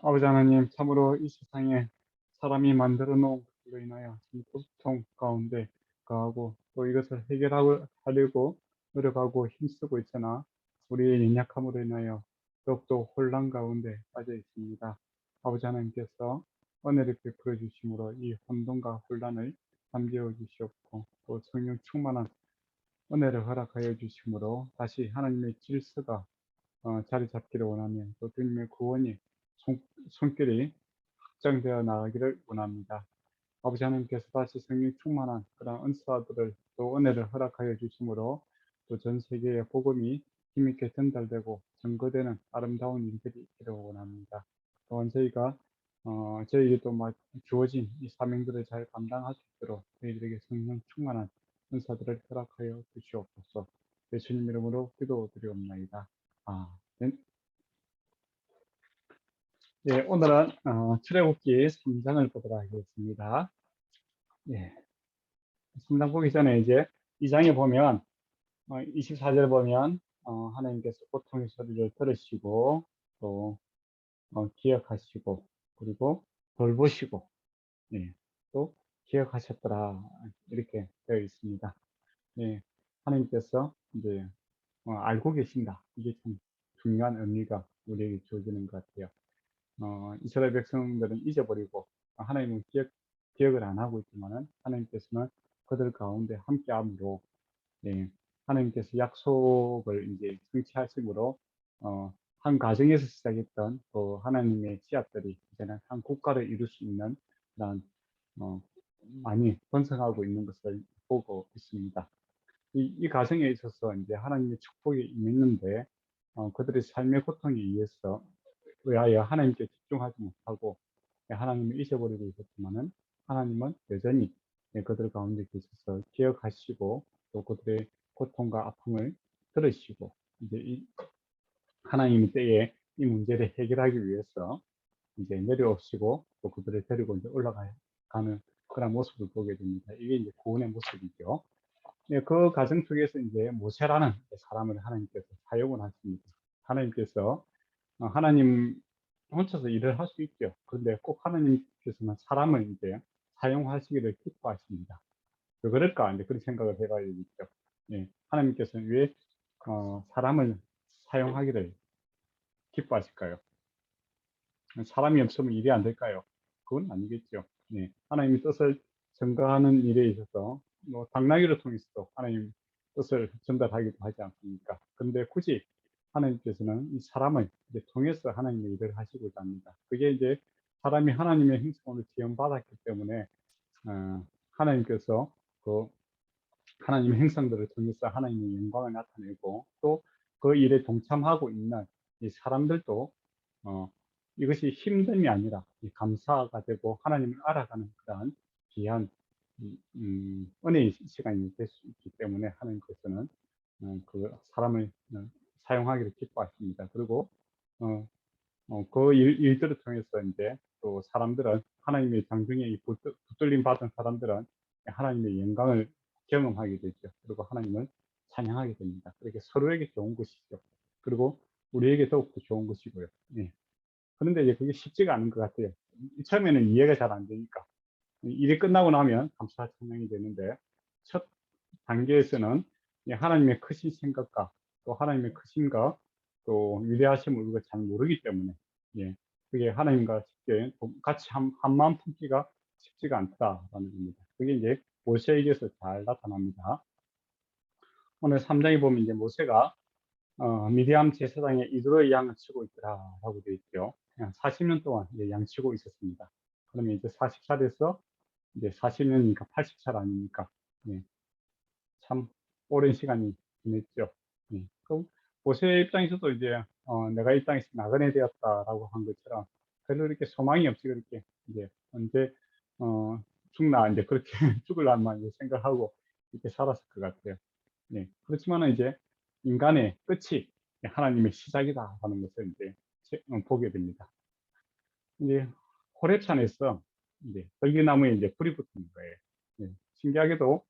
아버지 하나님, 참으로 이 세상에 사람이 만들어 놓은 것으로 인하여 참 고통 가운데 가하고 또 이것을 해결하려고 노력하고 힘쓰고 있으나 우리의 연약함으로 인하여 더욱더 혼란 가운데 빠져 있습니다. 아버지 하나님께서 은혜를 베풀어 주심으로 이 혼돈과 혼란을 잠재워 주시옵고 또 성령 충만한 은혜를 허락하여 주심으로 다시 하나님의 질서가 자리 잡기를 원하며 또 주님의 구원이 손길이 확장되어 나가기를 원합니다. 아버지 하나님께서 다시 성령 충만한 그런 은사들을 또 은혜를 허락하여 주심으로 또 전 세계의 복음이 힘있게 전달되고 증거되는 아름다운 일들이 있기를 원합니다. 또한 저희에게 또 주어진 이 사명들을 잘 감당할 수 있도록 저희들에게 성령 충만한 은사들을 허락하여 주시옵소서. 예수님 이름으로 기도드리옵나이다. 아멘. 예, 오늘은 출애굽기 3장을 보도록 하겠습니다. 예, 3장 보기 전에 이제 2장에 보면 24절 보면 하나님께서 고통의 소리를 들으시고 또 기억하시고 그리고 돌보시고 예, 또 기억하셨더라 이렇게 되어 있습니다. 예, 하나님께서 이제 알고 계신다. 이게 참 중요한 의미가 우리에게 주어지는 것 같아요. 이스라엘 백성들은 잊어버리고 하나님은 기억을 안 하고 있지만은 하나님께서는 그들 가운데 함께함으로 예, 하나님께서 약속을 이제 성취하심으로 한 가정에서 시작했던 또 하나님의 씨앗들이 이제는 한 국가를 이룰 수 있는 그런 어, 많이 번성하고 있는 것을 보고 있습니다. 이 가정에 있어서 이제 하나님의 축복이 임했는데 그들의 삶의 고통에 의하여 하나님께 집중하지 못하고 하나님을 잊어버리고 있었지만은 하나님은 여전히 그들 가운데 계셔서 기억하시고 또 그들의 고통과 아픔을 들으시고 이제 하나님의 때에 이 문제를 해결하기 위해서 이제 내려오시고 또 그들을 데리고 이제 올라가는 그런 모습을 보게 됩니다. 이게 이제 구원의 모습이죠. 네, 그 과정 속에서 이제 모세라는 사람을 하나님께서 사용을 하십니다. 하나님께서 하나님 혼자서 일을 할 수 있죠. 그런데 꼭 하나님께서는 사람을 이제 사용하시기를 기뻐하십니다. 왜 그럴까? 이제 그런 생각을 해봐야겠죠. 예, 하나님께서는 왜 사람을 사용하기를 기뻐하실까요? 사람이 없으면 일이 안 될까요? 그건 아니겠죠. 예, 하나님의 뜻을 전가하는 일에 있어서 뭐 당나귀를 통해서도 하나님 뜻을 전달하기도 하지 않습니까? 근데 굳이 하나님께서는 이 사람을 이제 통해서 하나님의 일을 하시고자 합니다. 그게 이제 사람이 하나님의 형상으로 지음받았기 때문에 하나님께서 그 하나님의 형상들을 통해서 하나님의 영광을 나타내고 또 그 일에 동참하고 있는 이 사람들도 어, 이것이 힘듦이 아니라 감사가 되고 하나님을 알아가는 그러한 귀한 은혜의 시간이 될 수 있기 때문에 하나님께서는 그 사람을 사용하기를 기뻐하십니다. 그리고 그 일들을 통해서 이제 또 사람들은 하나님의 장중에 붙들림 받은 사람들은 하나님의 영광을 경험하게 되죠. 그리고 하나님을 찬양하게 됩니다. 그렇게 서로에게 좋은 것이죠. 그리고 우리에게 더욱더 좋은 것이고요. 예. 그런데 이제 그게 쉽지가 않은 것 같아요. 처음에는 이해가 잘 안 되니까. 일이 끝나고 나면 감사 찬양이 되는데 첫 단계에서는 하나님의 크신 생각과 또 하나님의 크신가 또 위대하심을 우리가 잘 모르기 때문에 예, 그게 하나님과 쉽게 같이 한 마음 품기가 쉽지가 않다라는 겁니다. 그게 이제 모세에게서 잘 나타납니다. 오늘 3장에 보면 이제 모세가 미디암 제사장의 이드로의 양을 치고 있더라라고 되어 있죠. 그냥 40년 동안 이제 양 치고 있었습니다. 그러면 이제 40살에서 이제 40년이니까 80살 아닙니까? 예, 참 오랜 시간이 지냈죠. 그럼 모세 입장에서도 이제 내가 이 땅에서 나그네 되었다라고 한 것처럼 별로 이렇게 소망이 없이 그렇게 이제 언제 죽나 이제 그렇게 죽을란만 이제 생각하고 이렇게 살았을 것 같아요. 그렇지만은 이제 인간의 끝이 하나님의 시작이다라는 것을 이제 보게 됩니다. 이제 호렙산에서 이제 들기나무에 이제 불이 붙는 거예요. 신기하게도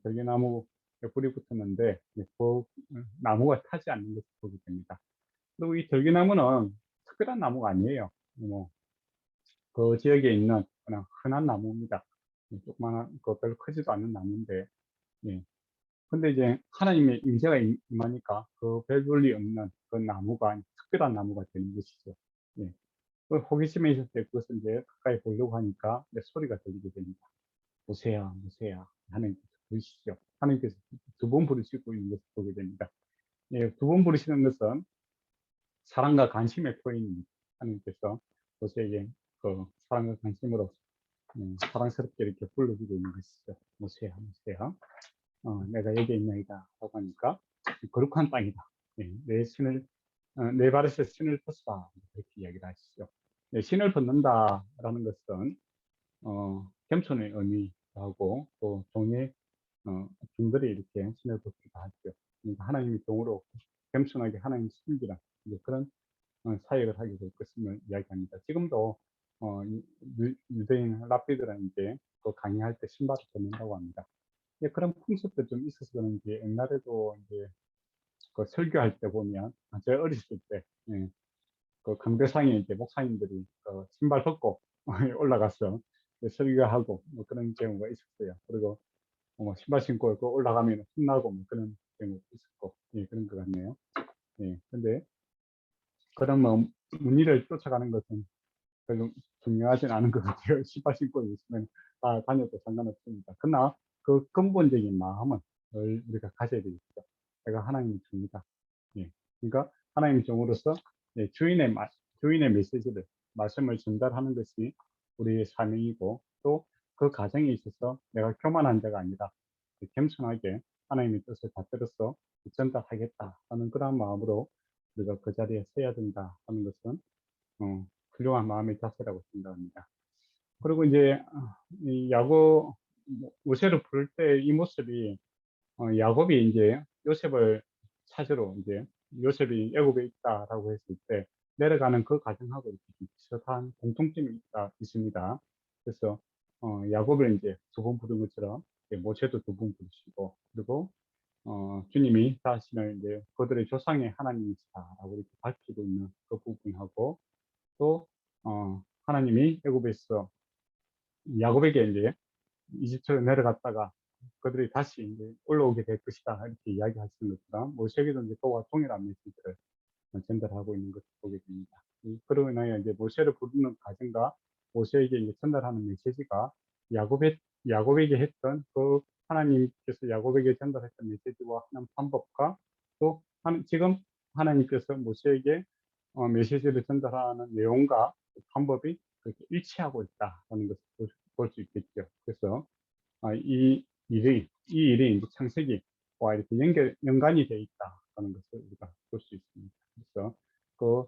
들기나무에 불이 붙었는데 그 나무가 타지 않는 것을 보게 됩니다. 그리고 이 들기나무는 특별한 나무가 아니에요. 뭐, 그 지역에 있는 그냥 흔한 나무입니다. 조그마한, 그 별로 크지도 않는 나무인데, 예. 근데 이제 하나님의 임재가 임하니까 그 별볼이 없는 그 나무가 특별한 나무가 되는 것이죠. 예. 그 호기심에 있을 때 그것을 이제 가까이 보려고 하니까 내 소리가 들리게 됩니다. 모세야, 모세야. 하나님께서 부르시죠. 하나님께서 두 번 부르시고 있는 것을 보게 됩니다. 예, 두 번 부르시는 것은 사랑과 관심의 표현입니다. 하나님께서 모세에게 그 사랑과 관심으로 사랑스럽게 이렇게 불러주고 있는 것이죠. 모세야, 모세야. 내가 여기 있나이다. 라고 하니까 거룩한 땅이다. 예, 내 신을, 내 발에서 신을 벗어라. 이렇게 이야기를 하시죠. 네, 신을 벗는다라는 것은, 겸손의 의미하고 또 종의, 종들이 이렇게 신을 벗기도 하죠. 그러니까 하나님의 종으로 겸손하게 하나님 섬기라. 이제 그런 사역을 하게 될 것임을 이야기합니다. 지금도 유대인 랍비들은 이제 그 강의할 때 신발을 벗는다고 합니다. 그런 풍습도 좀 있어서 그런지 옛날에도 이제 그 설교할 때 보면 제가 어렸을 때 그 강대상에 이제 목사님들이 그 신발 벗고 올라가서 설교하고 뭐 그런 경우가 있었어요. 그리고 뭐 신발 신고 그 올라가면 혼나고 뭐 그런 경우도 있었고 그런 것 같네요. 근데 그런 뭐 문의를 쫓아가는 것은 별로 중요하진 않은 것 같아요. 신발 신고 있으면 다녀도 상관없습니다. 그러나 그 근본적인 마음은 늘 우리가 가져야 되겠죠. 내가 하나님의 종이다. 예. 그러니까 하나님의 종으로서 주인의 메시지를, 말씀을 전달하는 것이 우리의 사명이고 또 그 과정에 있어서 내가 교만한 자가 아니라 겸손하게 하나님의 뜻을 받들어서 전달하겠다 하는 그런 마음으로 우리가 그 자리에 서야 된다 하는 것은 훌륭한 마음의 자세라고 생각합니다. 그리고 이제 이 야곱 모세를 부를 때 이 모습이 야곱이 이제 요셉을 찾으러 이제 요셉이 애굽에 있다라고 했을 때 내려가는 그 과정하고 이렇게 좀 비슷한 공통점이 있습니다. 그래서 야곱을 이제 두 번 부른 것처럼 모세도 두 번 부르시고 그리고 주님이 자신을 이제 그들의 조상의 하나님이시다라고 이렇게 밝히고 있는 그 부분하고 또 하나님이 애굽에서 야곱에게 이제 이집트로 내려갔다가 그들이 다시 이제 올라오게 될 것이다 이렇게 이야기하시는 것처럼 모세에게도 이제 그와 동일한 메시지를 전달하고 있는 것을 보게 됩니다. 그러고 인하여 이제 모세를 부르는 과정과 모세에게 이제 전달하는 메시지가 야곱의 야곱에게 했던 그 하나님께서 야곱에게 전달했던 메시지와 하는 방법과 또 지금 하나님께서 모세에게 메시지를 전달하는 내용과 그 방법이 그렇게 일치하고 있다는 것을 볼 수 있겠죠. 그래서 이 일이 이제 창세기와 이렇게 연관이 되어 있다는 것을 우리가 볼 수 있습니다. 그래서 그,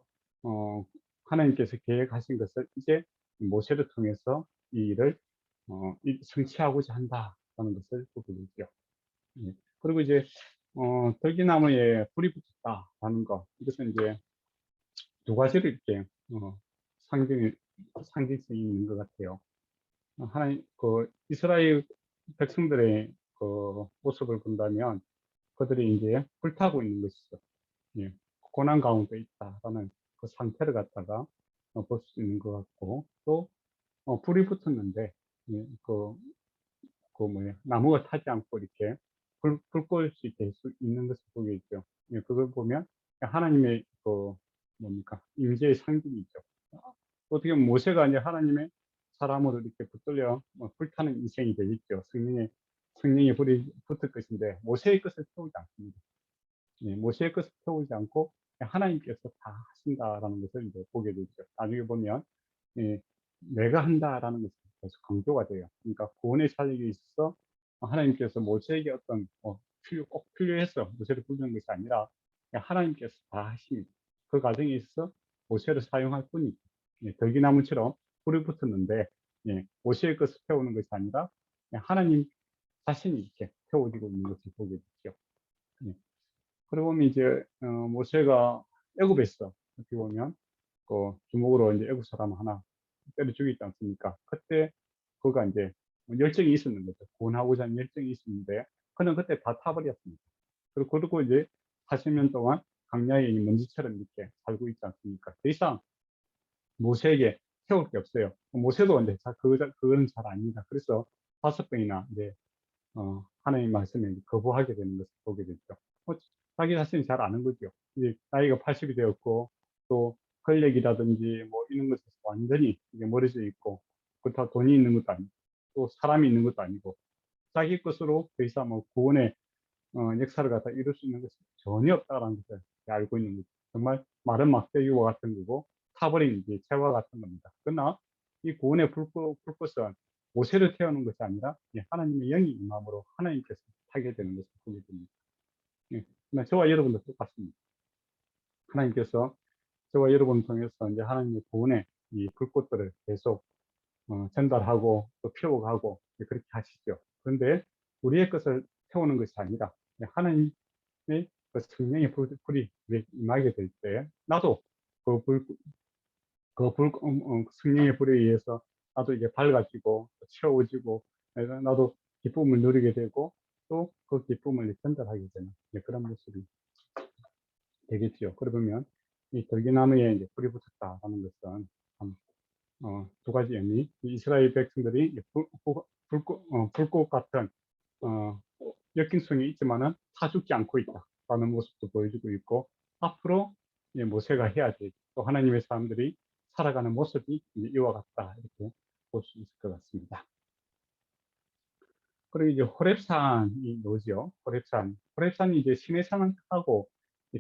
하나님께서 계획하신 것을 이제 모세를 통해서 이 일을, 성취하고자 한다는 것을 보게 되죠. 예. 그리고 이제, 들기나무에 불이 붙었다라는 것, 이것은 이제 두 가지로 이렇게, 상징이, 상징성이 있는 것 같아요. 하나님, 그, 이스라엘 백성들의 그 모습을 본다면 그들이 이제 불타고 있는 것이죠. 예. 고난 가운데 있다라는 그 상태를 갖다가 볼 수 있는 것 같고 또 불이 붙었는데 예, 뭐야 나무가 타지 않고 이렇게 불 끌 수 있게 할 수 있는 것을 보게 있죠. 예, 그걸 보면 하나님의 그 뭡니까 임재의 상징이죠. 어떻게 보면 모세가 이제 하나님의 사람으로 이렇게 붙들려 불타는 인생이 되겠죠. 성령의 불이 붙을 것인데 모세의 것을 태우지 않습니다. 예, 모세의 것을 태우지 않고 하나님께서 다 하신다라는 것을 이제 보게 되죠. 나중에 보면 예, 내가 한다라는 것이 계속 강조가 돼요. 그러니까 구원의 사역에 있어서 하나님께서 모세에게 어떤 꼭 필요해서 모세를 부르는 것이 아니라 하나님께서 다 하십니다. 그 과정에 있어서 모세를 사용할 뿐이죠. 예, 들기나무처럼 불이 붙었는데 모세의 것을 태우는 것이 아니라 하나님 자신이 이렇게 태워지고 있는 것을 보게 되죠. 예. 그러고 보면 이제 모세가 애굽에서 어떻게 보면 그 주먹으로 이제 애굽 사람 하나 때려 죽이지 않습니까? 그때 그가 이제 열정이 있었는 거죠. 구원하고자 하는 열정이 있었는데 그는 그때 다 타버렸습니다. 그리고 이제 40년 동안 광야에 있는 먼지처럼 이렇게 살고 있지 않습니까? 더 이상 모세에게 세울 게 없어요. 모세도 근데 그거는 잘 아닙니다. 그래서 5번이나 이제 하나님 말씀에 거부하게 되는 것을 보게 되죠. 뭐, 자기 자신이 잘 아는 거죠. 이제 나이가 80이 되었고, 또 권력이라든지 뭐 이런 것에서 완전히 이게 멀어져 있고, 그렇다고 돈이 있는 것도 아니고, 또 사람이 있는 것도 아니고, 자기 것으로 더 이상 뭐 구원의 역사를 갖다 이룰 수 있는 것이 전혀 없다는 것을 알고 있는 거죠. 정말 마른 막대기와 같은 거고, 타버린 이제 채와 같은 겁니다. 그러나 이 구원의 불꽃은 모세를 태우는 것이 아니라 하나님의 영이 임함으로 하나님께서 타게 되는 것을 보게 됩니다. 예. 그러나 저와 여러분도 똑같습니다. 하나님께서 저와 여러분을 통해서 이제 하나님의 구원의 이 불꽃들을 계속 전달하고 또 피워가고 그렇게 하시죠. 그런데 우리의 것을 태우는 것이 아니라 하나님의 그 성령의 불이 우리에게 임하게 될 때 나도 그 불, 성령의 불에 의해서 나도 이게 밝아지고 채워지고 나도 기쁨을 누리게 되고 또 그 기쁨을 전달하게 되는 그런 모습이 되겠죠. 그러면 이 들기나무에 이제 불이 붙었다라는 것은 두 가지 의미. 이스라엘 백성들이 불꽃 같은 역경성이 있지만은 타 죽지 않고 있다라는 모습도 보여주고 있고, 앞으로 모세가 해야 될 또 하나님의 사람들이 살아가는 모습이 이와 같다 이렇게 볼 수 있을 것 같습니다. 그리고 이제 호렙산이 뭐죠? 호렙산이 이제 시내산하고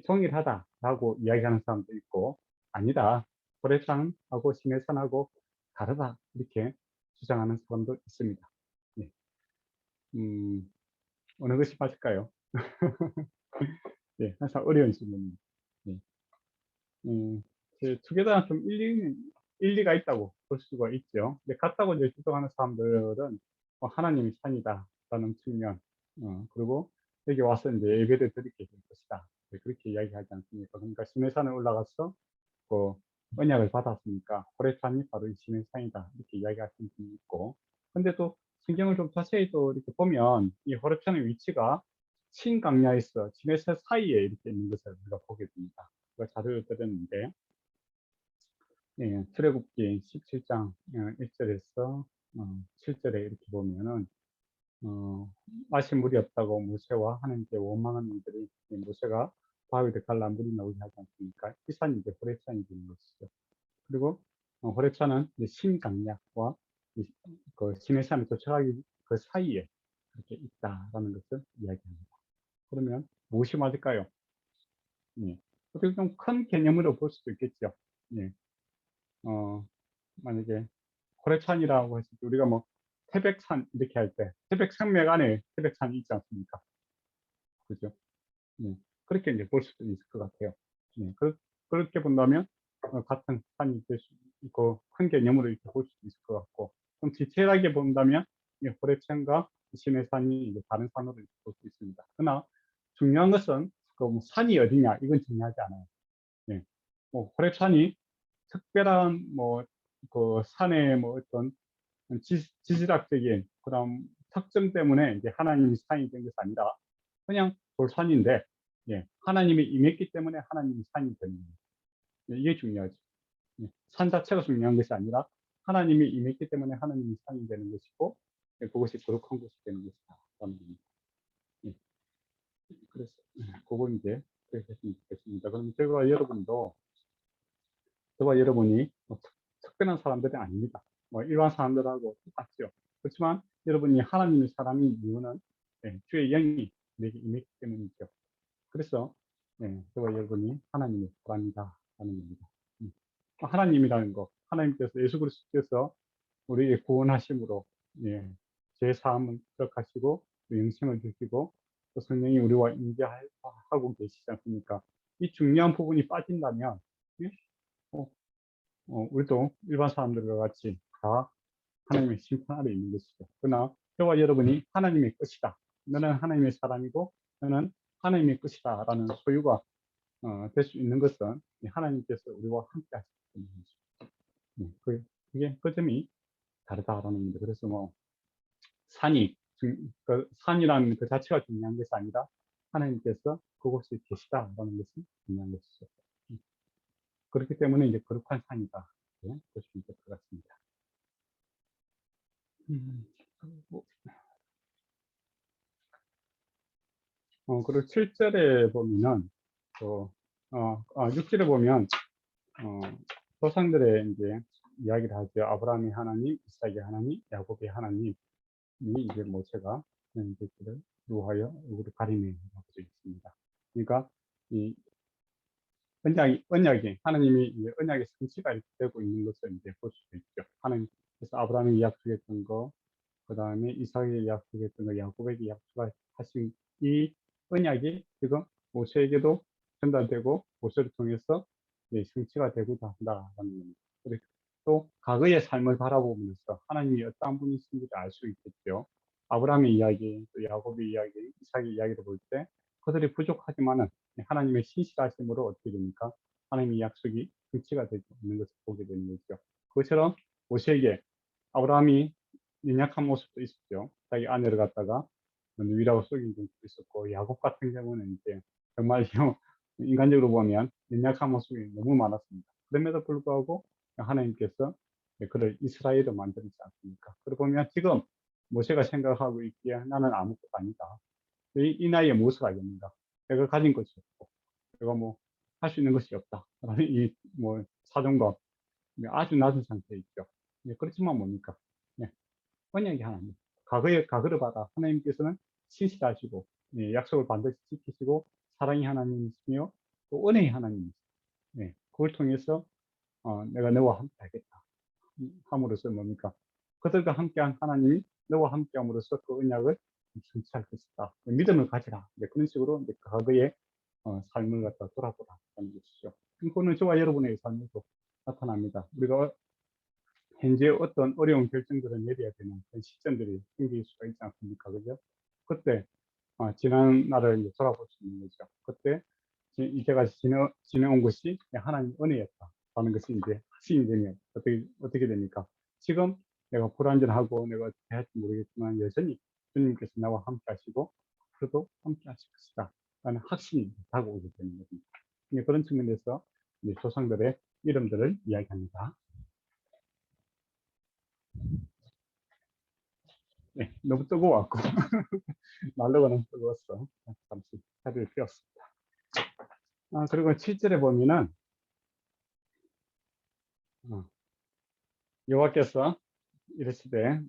동일하다라고 이야기하는 사람도 있고, 아니다, 호렙산하고 시내산하고 다르다 이렇게 주장하는 사람도 있습니다. 네. 어느 것이 맞을까요? 네, 항상 어려운 질문입니다. 네. 두개 다 좀 일리가 있다고 볼 수가 있죠. 근데 같다고 이제 주장하는 사람들은 하나님이 산이다라는 측면, 그리고 여기 와서 이제 예배를 드리게 될 것이다. 네, 그렇게 이야기하지 않습니까? 그러니까 시내산에 올라가서 그 언약을 받았으니까 호렙산이 바로 이 시내산이다 이렇게 이야기하시는 분이 있고, 근데 또 성경을 좀 자세히 또 이렇게 보면 이 호렙산의 위치가 신강야에서 시내산 사이에 이렇게 있는 것을 우리가 보게 됩니다. 자료를 드렸는데, 출애굽기 17장 1절에서 7절에 이렇게 보면은 마실 물이 없다고 모세와 하나님께 원망한 이들이 모세가 바위를 갈라 물이 나오게 하지 않습니까? 이 산이 이제 호렙산이 되는 것이죠. 그리고 호렙산은 신강약과 그 시내산에 도착하기 그 사이에 그렇게 있다라는 것을 이야기합니다. 그러면 무엇이 맞을까요? 예. 어떻게 좀 큰 개념으로 볼 수도 있겠죠. 예. 만약에 호래산이라고 했을 때 우리가 뭐 태백산 이렇게 할 때 태백산맥 안에 태백산이 있지 않습니까? 그죠? 예. 그렇게 이제 볼 수도 있을 것 같아요. 예. 그렇게 본다면 같은 산이 될 수 있고 큰 개념으로 이렇게 볼 수도 있을 것 같고, 좀 디테일하게 본다면 호래산과 시내산이 이제 다른 산으로 볼 수 있습니다. 그러나 중요한 것은 그뭐 산이 어디냐 이건 중요하지 않아요. 예. 뭐 호랩산이 특별한 뭐 그 산의 뭐 어떤 지질학적인 그런 특征 때문에 이제 하나님이 산이 된 것이 아니라 그냥 돌산인데, 하나님이 임했기 때문에 하나님이 산이 되는 거예요. 이게 중요하죠. 산 자체가 중요한 것이 아니라 하나님이 임했기 때문에 하나님이 산이 되는 것이고, 그것이 거룩한 것이 되는 것이다 라는 겁니다. 예. 그래서 그걸 이제 그렇게 했으면 좋겠습니다. 그럼 저와 여러분이 뭐 특별한 사람들이 아닙니다. 뭐 일반 사람들하고 똑같죠. 그렇지만 여러분이 하나님의 사람인 이유는 주의 영이 내게 임했기 때문이죠. 그래서 저와 여러분이 하나님의 사람이다 하는 겁니다. 하나님이라는 거, 하나님께서 예수 그리스도께서 우리의 구원하심으로 제 사함을 기억하시고 영생을 주시고 또 성령이 우리와 임재하고 계시지 않습니까? 이 중요한 부분이 빠진다면 예? 어, 우리도 일반 사람들과 같이 다 하나님의 심판 아래 있는 것이죠. 그러나 저와 여러분이 하나님의 것이다. 너는 하나님의 사람이고 너는 하나님의 것이다 라는 소유가 될 수 있는 것은 하나님께서 우리와 함께 하시기 때문이죠. 그게 그 점이 다르다라는 겁니다. 그래서 뭐 산이라는 그 자체가 중요한 것이 아니라 하나님께서 그곳에 계시다라는 것이 중요한 것이죠. 그렇기 때문에 이제 거룩한 산이다. 보시면 될 것 같습니다. 음, 뭐, 그리고 7절에 보면은, 또, 6절에 보면, 어, 조상들의 이제 이야기를 하죠. 아브라함의 하나님, 이삭의 하나님, 야곱의 하나님이 이제 모세가 이제 그를 누하여 얼굴을 가리매라고 되어 있습니다. 그러니까 이 언약이 하나님이 이제 언약의 성취가 이렇게 되고 있는 것을 이제 볼 수도 있죠. 하나님께서 아브라함에게 약속했던 거, 그 다음에 이삭에게 약속했던 거, 야곱에게 약속하신 이 언약이 지금 모세에게도 전달되고 모세를 통해서 성취가 되고자 한다라는 겁니다. 그리고 또 과거의 삶을 바라보면서 하나님이 어떠한 분이신지를 알 수 있겠죠. 아브라함의 이야기, 또 야곱의 이야기, 이삭의 이야기를 볼 때 그들이 부족하지만은 하나님의 신실하심으로 어떻게 됩니까? 하나님의 약속이 성취가 되고 있는 것을 보게 되는 거죠. 그것처럼 모세에게 아브라함이 연약한 모습도 있었죠. 자기 아내를 갖다가 누이라고 속인 적도 있었고, 야곱 같은 경우는 이제 정말 인간적으로 보면 연약한 모습이 너무 많았습니다. 그럼에도 불구하고 하나님께서 그를 이스라엘을 만들지 않습니까? 그러고 보면 지금 모세가 생각하고 있기에 나는 아무것도 아니다. 이 나이에 무엇을 하겠는가? 내가 가진 것이 없고, 내가 뭐 할 수 있는 것이 없다. 라는 이 뭐 사정과 아주 낮은 상태에 있죠. 그렇지만 뭡니까? 언약이 하나님. 과거를 봐라. 하나님께서는 신실하시고, 약속을 반드시 지키시고, 사랑의 하나님이시며, 또 은혜의 하나님이시죠. 그걸 통해서, 내가 너와 함께 하겠다. 함으로써 뭡니까? 그들과 함께한 하나님이 너와 함께 함으로써 그 언약을 성취할 것이다. 믿음을 가지라. 그런 식으로 이제 과거의 삶을 갖다 돌아보라. 하는 것이죠. 그거는 저와 여러분의 삶에도 나타납니다. 우리가 현재 어떤 어려운 결정들을 내려야 되는 그런 시점들이 생길 수가 있지 않습니까? 그죠? 그때, 지난 날을 돌아볼 수 있는 거죠. 그때, 이제까지 지내온 것이 하나님 은혜였다. 라는 것이 이제 확신이 되면 어떻게 됩니까? 지금 내가 불안전하고 내가 어떻게 할지 모르겠지만 여전히 주님께서 나와 함께 하시고, 앞으로도 함께 하실 것이다. 라는 확신이 다가오게 되는 겁니다. 그런 측면에서 조상들의 이름들을 이야기합니다. 너무 뜨거워갖고 말로가 너무 뜨거웠어. 잠시 자리를 피웠습니다. 그리고 7절에 보면은 어, 여호와께서 이르시되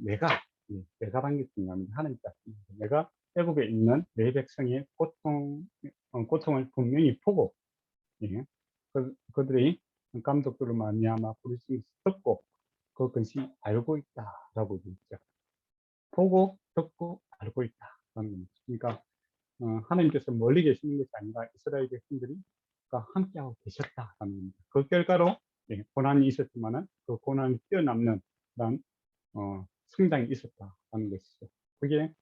내가란 게 중요합니다. 하나님께서 내가 애굽에 있는 내 백성의 고통을 분명히 보고 그들이 감독들을 말미암아 부르심을 듣고 그 근시 알고 있다라고 되어 있죠. 보고 듣고 알고 있다라는 겁니다. 그러니까 하나님께서 멀리 계시는 것이 아니라 이스라엘 백성들이 함께하고 계셨다라는 겁니다. 그 결과로 고난이 있었지만은 그 고난이 뛰어넘는 그런 성장이 있었다라는 것이죠. 그게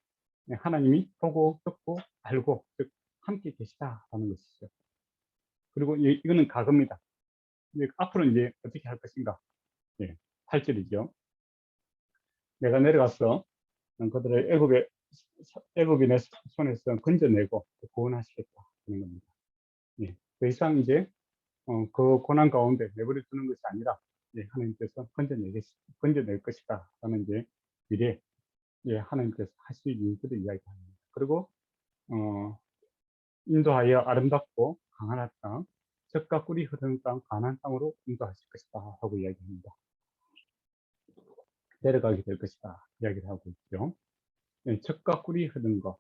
하나님이 보고 듣고 알고 즉 함께 계시다라는 것이죠. 그리고 이거는 과거입니다. 앞으로 이제 어떻게 할 것인가? 8절이죠. 내가 내려가서 그들을 애굽인의 손에서 건져내고 구원하시겠다 하는 겁니다. 더 이상 이제 그 고난 가운데 내버려 두는 것이 아니라 하나님께서 건져낼 것이다 라는 이제 미래 하나님께서 하실 일들을 이야기합니다. 그리고 인도하여 아름답고 강한 땅, 젖과 꿀이 흐르는 땅, 가나안 땅으로 인도하실 것이다 하고 이야기합니다. 내려가게 될 것이다 이야기를 하고 있죠. 젖과 꿀이 흐르는 것.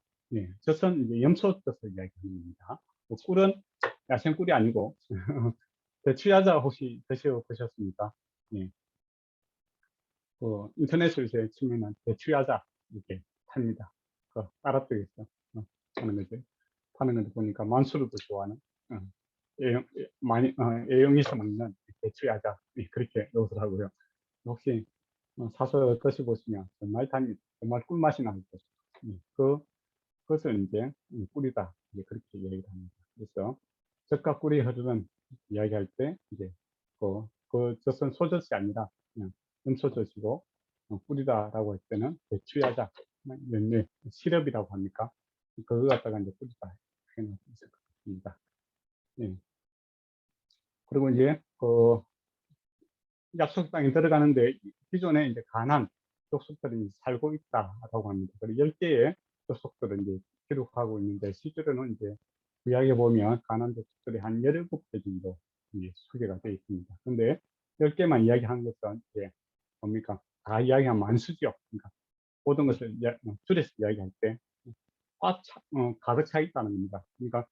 젖은 이제 염소젖을 이야기하는 겁니다. 꿀은 야생 꿀이 아니고 대추야자 혹시 드셔보셨습니까? 인터넷으로 이제 치면은 대추야자 이렇게 팝니다. 아랍쪽에서 하는 거죠. 파는 걸 보니까 만수르도 좋아하는 A형에서 먹는 대추야자 그렇게 넣더라고요. 혹시 사서 드셔보시면 정말 정말 꿀맛이 나는 거죠. 그것을 이제 꿀이다 그렇게 얘기를 합니다. 그래서 젖과 꿀이 흐르는 이야기할 때 이제 그 젖은 소젖이 아니라 그냥 음소젖이고 꿀이다라고 할 때는 대추야자 시럽이라고 합니까? 그거 갖다가 이제 꿀이다 생각할 수 있을 것 같습니다. 그리고 이제 약속 땅에 들어가는데 기존에 이제 가나안 족속들이 살고 있다라고 합니다. 그리고 10개의 족속들을 이제 기록하고 있는데 실제로는 이제 구약에 보면 가나안 족속들이 한 17개 정도 이제 소개가 되어 있습니다. 근데 10개만 이야기하는 것은 이제 뭡니까? 다 이야기하면 만수죠. 그러니까 모든 것을 줄여서 이야기할 때 가득 차 있다는 겁니다. 그러니까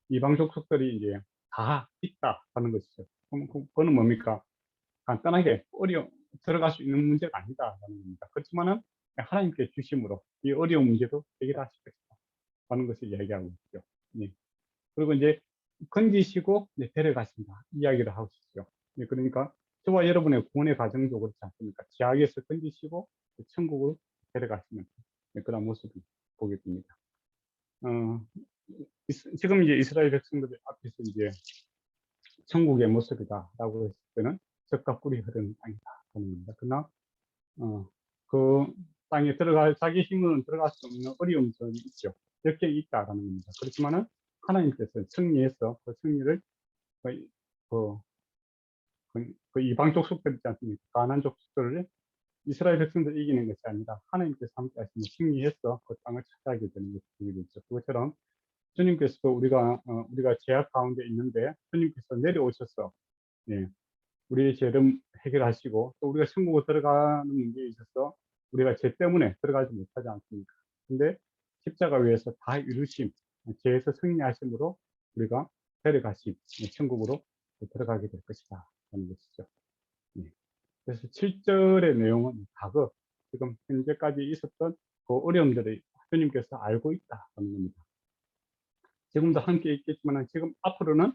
이방 족속들이 이제 다 있다 하는 것이죠. 그럼 그거는 뭡니까? 간단하게 들어갈 수 있는 문제가 아니다라는 겁니다. 그렇지만은 하나님께 주심으로 이 어려운 문제도 해결하실 것이다 하는 것을 이야기하고 있죠. 예. 그리고 이제 건지시고 데려가신다 이야기를 하고 있죠. 예. 그러니까 저와 여러분의 구원의 과정도 그렇지 않습니까? 지하에서 건지시고 천국으로 데려가시는 그런 모습을 보게 됩니다. 어, 지금 이제 이스라엘 백성들 앞에서 이제 천국의 모습이다라고 했을 때는 젖과 꿀이 흐르는 땅이다 하는 겁니다. 그러나 그 땅에 자기 힘으로는 들어갈 수 없는 어려움이 있죠. 이렇게 있다라는 겁니다. 그렇지만은 하나님께서 승리해서 그 승리를 그, 그, 그 이방 족속들 있지 않습니까? 가나안 족속들을 이스라엘 백성들 이기는 것이 아니라 하나님께서 함께 하시면 승리해서 그 땅을 차지하게 되는 것이 되겠죠. 그것처럼 주님께서도 우리가 죄악 가운데 있는데 주님께서 내려오셔서 예, 우리의 죄를 해결하시고 또 우리가 천국에 들어가는 문제에 있어서 우리가 죄 때문에 들어가지 못하지 않습니까? 근데 십자가 위에서 다 이루심, 죄에서 승리하심으로 우리가 데려가심, 천국으로 들어가게 될 것이다 하는 것이죠. 예. 그래서 7절의 내용은 과거 지금 현재까지 있었던 그 어려움들을 주님께서 알고 있다 하는 겁니다. 지금도 함께 있겠지만 지금 앞으로는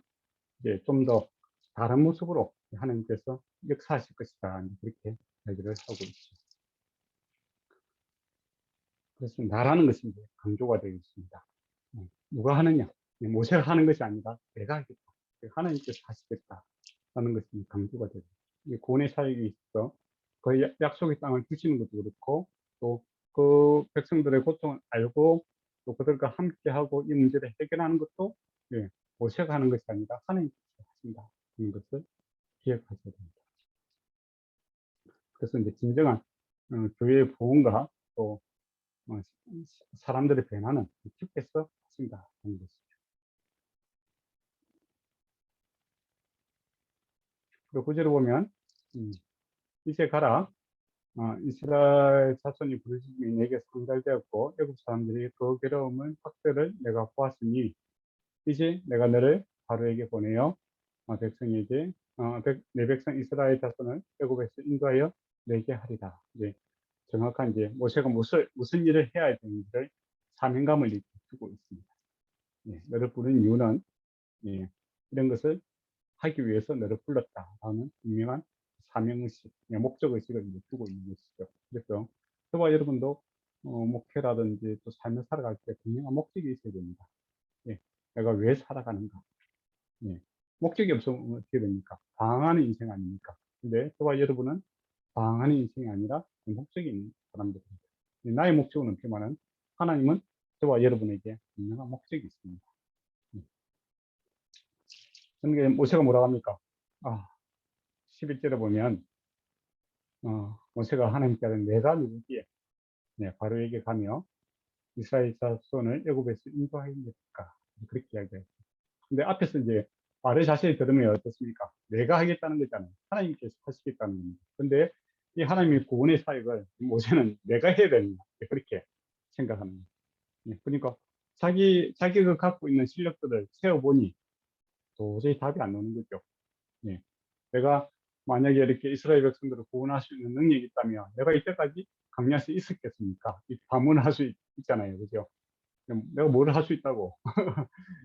이제 좀 더 다른 모습으로 하나님께서 역사하실 것이다. 그렇게 얘기를 하고 있죠. 그래서 나라는 것이 이제 강조가 되어 있습니다. 누가 하느냐? 모세가 하는 것이 아니라 내가 하겠다. 하나님께서 하시겠다. 하는 것이 강조가 되고 구원의 사역에 있어서 그 약속의 땅을 주시는 것도 그렇고 또 그 백성들의 고통을 알고 또 그들과 함께하고 이 문제를 해결하는 것도 예, 모세가 하는 것이 아니라 하나님께서 하신다. 하는 것을 기억하셔야 됩니다. 그래서 이제 진정한 교회의 부흥과 또 사람들의 변화는 주께서 하신다 하는 것이죠. 그리고 구절을 보면 이제 가라 이스라엘 자손이 부르짖음이 내게 상달되었고 애굽 사람들이 그 괴로움을 확대를 내가 보았으니 이제 내가 너를 바로에게 보내어 백성에게 내 백성 이스라엘 자손을 애굽에서 인도하여 내게 하리라. 이제 정확한 이제 모세가 무슨 일을 해야 되는지를 사명감을 주고 있습니다. 예, 너를 부른 이유는 예, 이런 것을 하기 위해서 너를 불렀다라는 분명한 사명의식, 목적의식을 두고 있는 것이죠. 그래서 저와 여러분도 목회라든지 또 삶을 살아갈 때 분명한 목적이 있어야 됩니다. 예, 내가 왜 살아가는가? 예, 목적이 없으면 어떻게 됩니까? 방황하는 인생 아닙니까? 근데 저와 여러분은 방황하는 인생이 아니라 목적이 있는 사람들입니다. 나의 목적은 없지만은 하나님은 저와 여러분에게 분명한 목적이 있습니다. 그러니까 모세가 뭐라고 합니까? 11절에 보면 모세가 하나님께 하는 내가 누구기에 바로에게 가며 이스라엘 자손을 애굽에서 인도하였을까 그렇게 이야기해요. 근데 앞에서 이제 말을 자세히 들으면 어떻습니까? 내가 하겠다는 거잖아요. 하나님께서 하시겠다는 겁니다. 근데 이 하나님의 구원의 사역을 모세는 내가 해야 된다. 그렇게 생각합니다. 그러니까 자기가 갖고 있는 실력들을 세어보니 도저히 답이 안 나오는 거죠. 예. 내가 만약에 이렇게 이스라엘 백성들을 구원할 수 있는 능력이 있다면 내가 이때까지 강리할 수 있었겠습니까? 반문을 할 수 있잖아요. 그죠? 내가 뭘 할 수 있다고.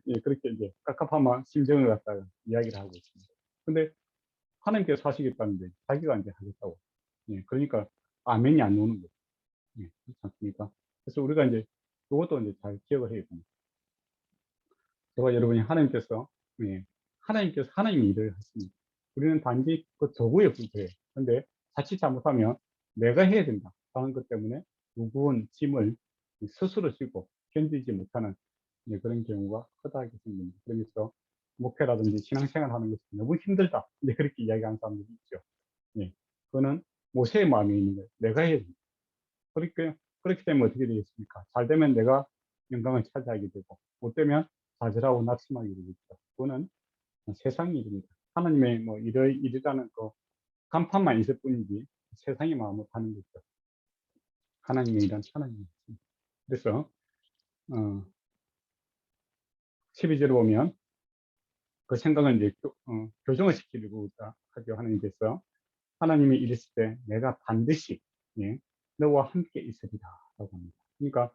예, 그렇게 이제 깝깝한 심정을 갖다가 이야기를 하고 있습니다. 근데 하나님께서 하시겠다는데 자기가 이제 하겠다고. 예, 그러니까 아멘이 안 오는 거죠. 예, 그렇지 않습니까? 그래서 우리가 이제 이것도 이제 잘 기억을 해야 됩니다. 저와 여러분이 하나님께서 하나님의 일을 하십니다. 우리는 단지 그 도구에 불과해요. 근데 자칫 잘못하면 내가 해야 된다 하는 것 때문에 무거운 짐을 스스로 지고 견디지 못하는 그런 경우가 허다하게 생깁니다. 그러면서 목회라든지 신앙생활 하는 것이 너무 힘들다. 이제 그렇게 이야기하는 사람들이 있죠. 예. 그거는 모세의 마음에 있는 거예요. 내가 해야 됩니다. 그렇기 때문에 어떻게 되겠습니까? 잘 되면 내가 영광을 차지하게 되고, 못 되면 좌절하고 낙심하게 되겠죠. 그거는 세상 일입니다. 하나님의 뭐 일이라는 그 간판만 있을 뿐이지 세상의 마음을 파는 거죠. 하나님의 일은 하나님의 일. 그래서 12절을 보면 그 생각을 이제 교정을 시키려고 하죠. 하나님께서 하나님이 이랬을 때 내가 반드시, 예, 너와 함께 있으리라 라고 합니다. 그러니까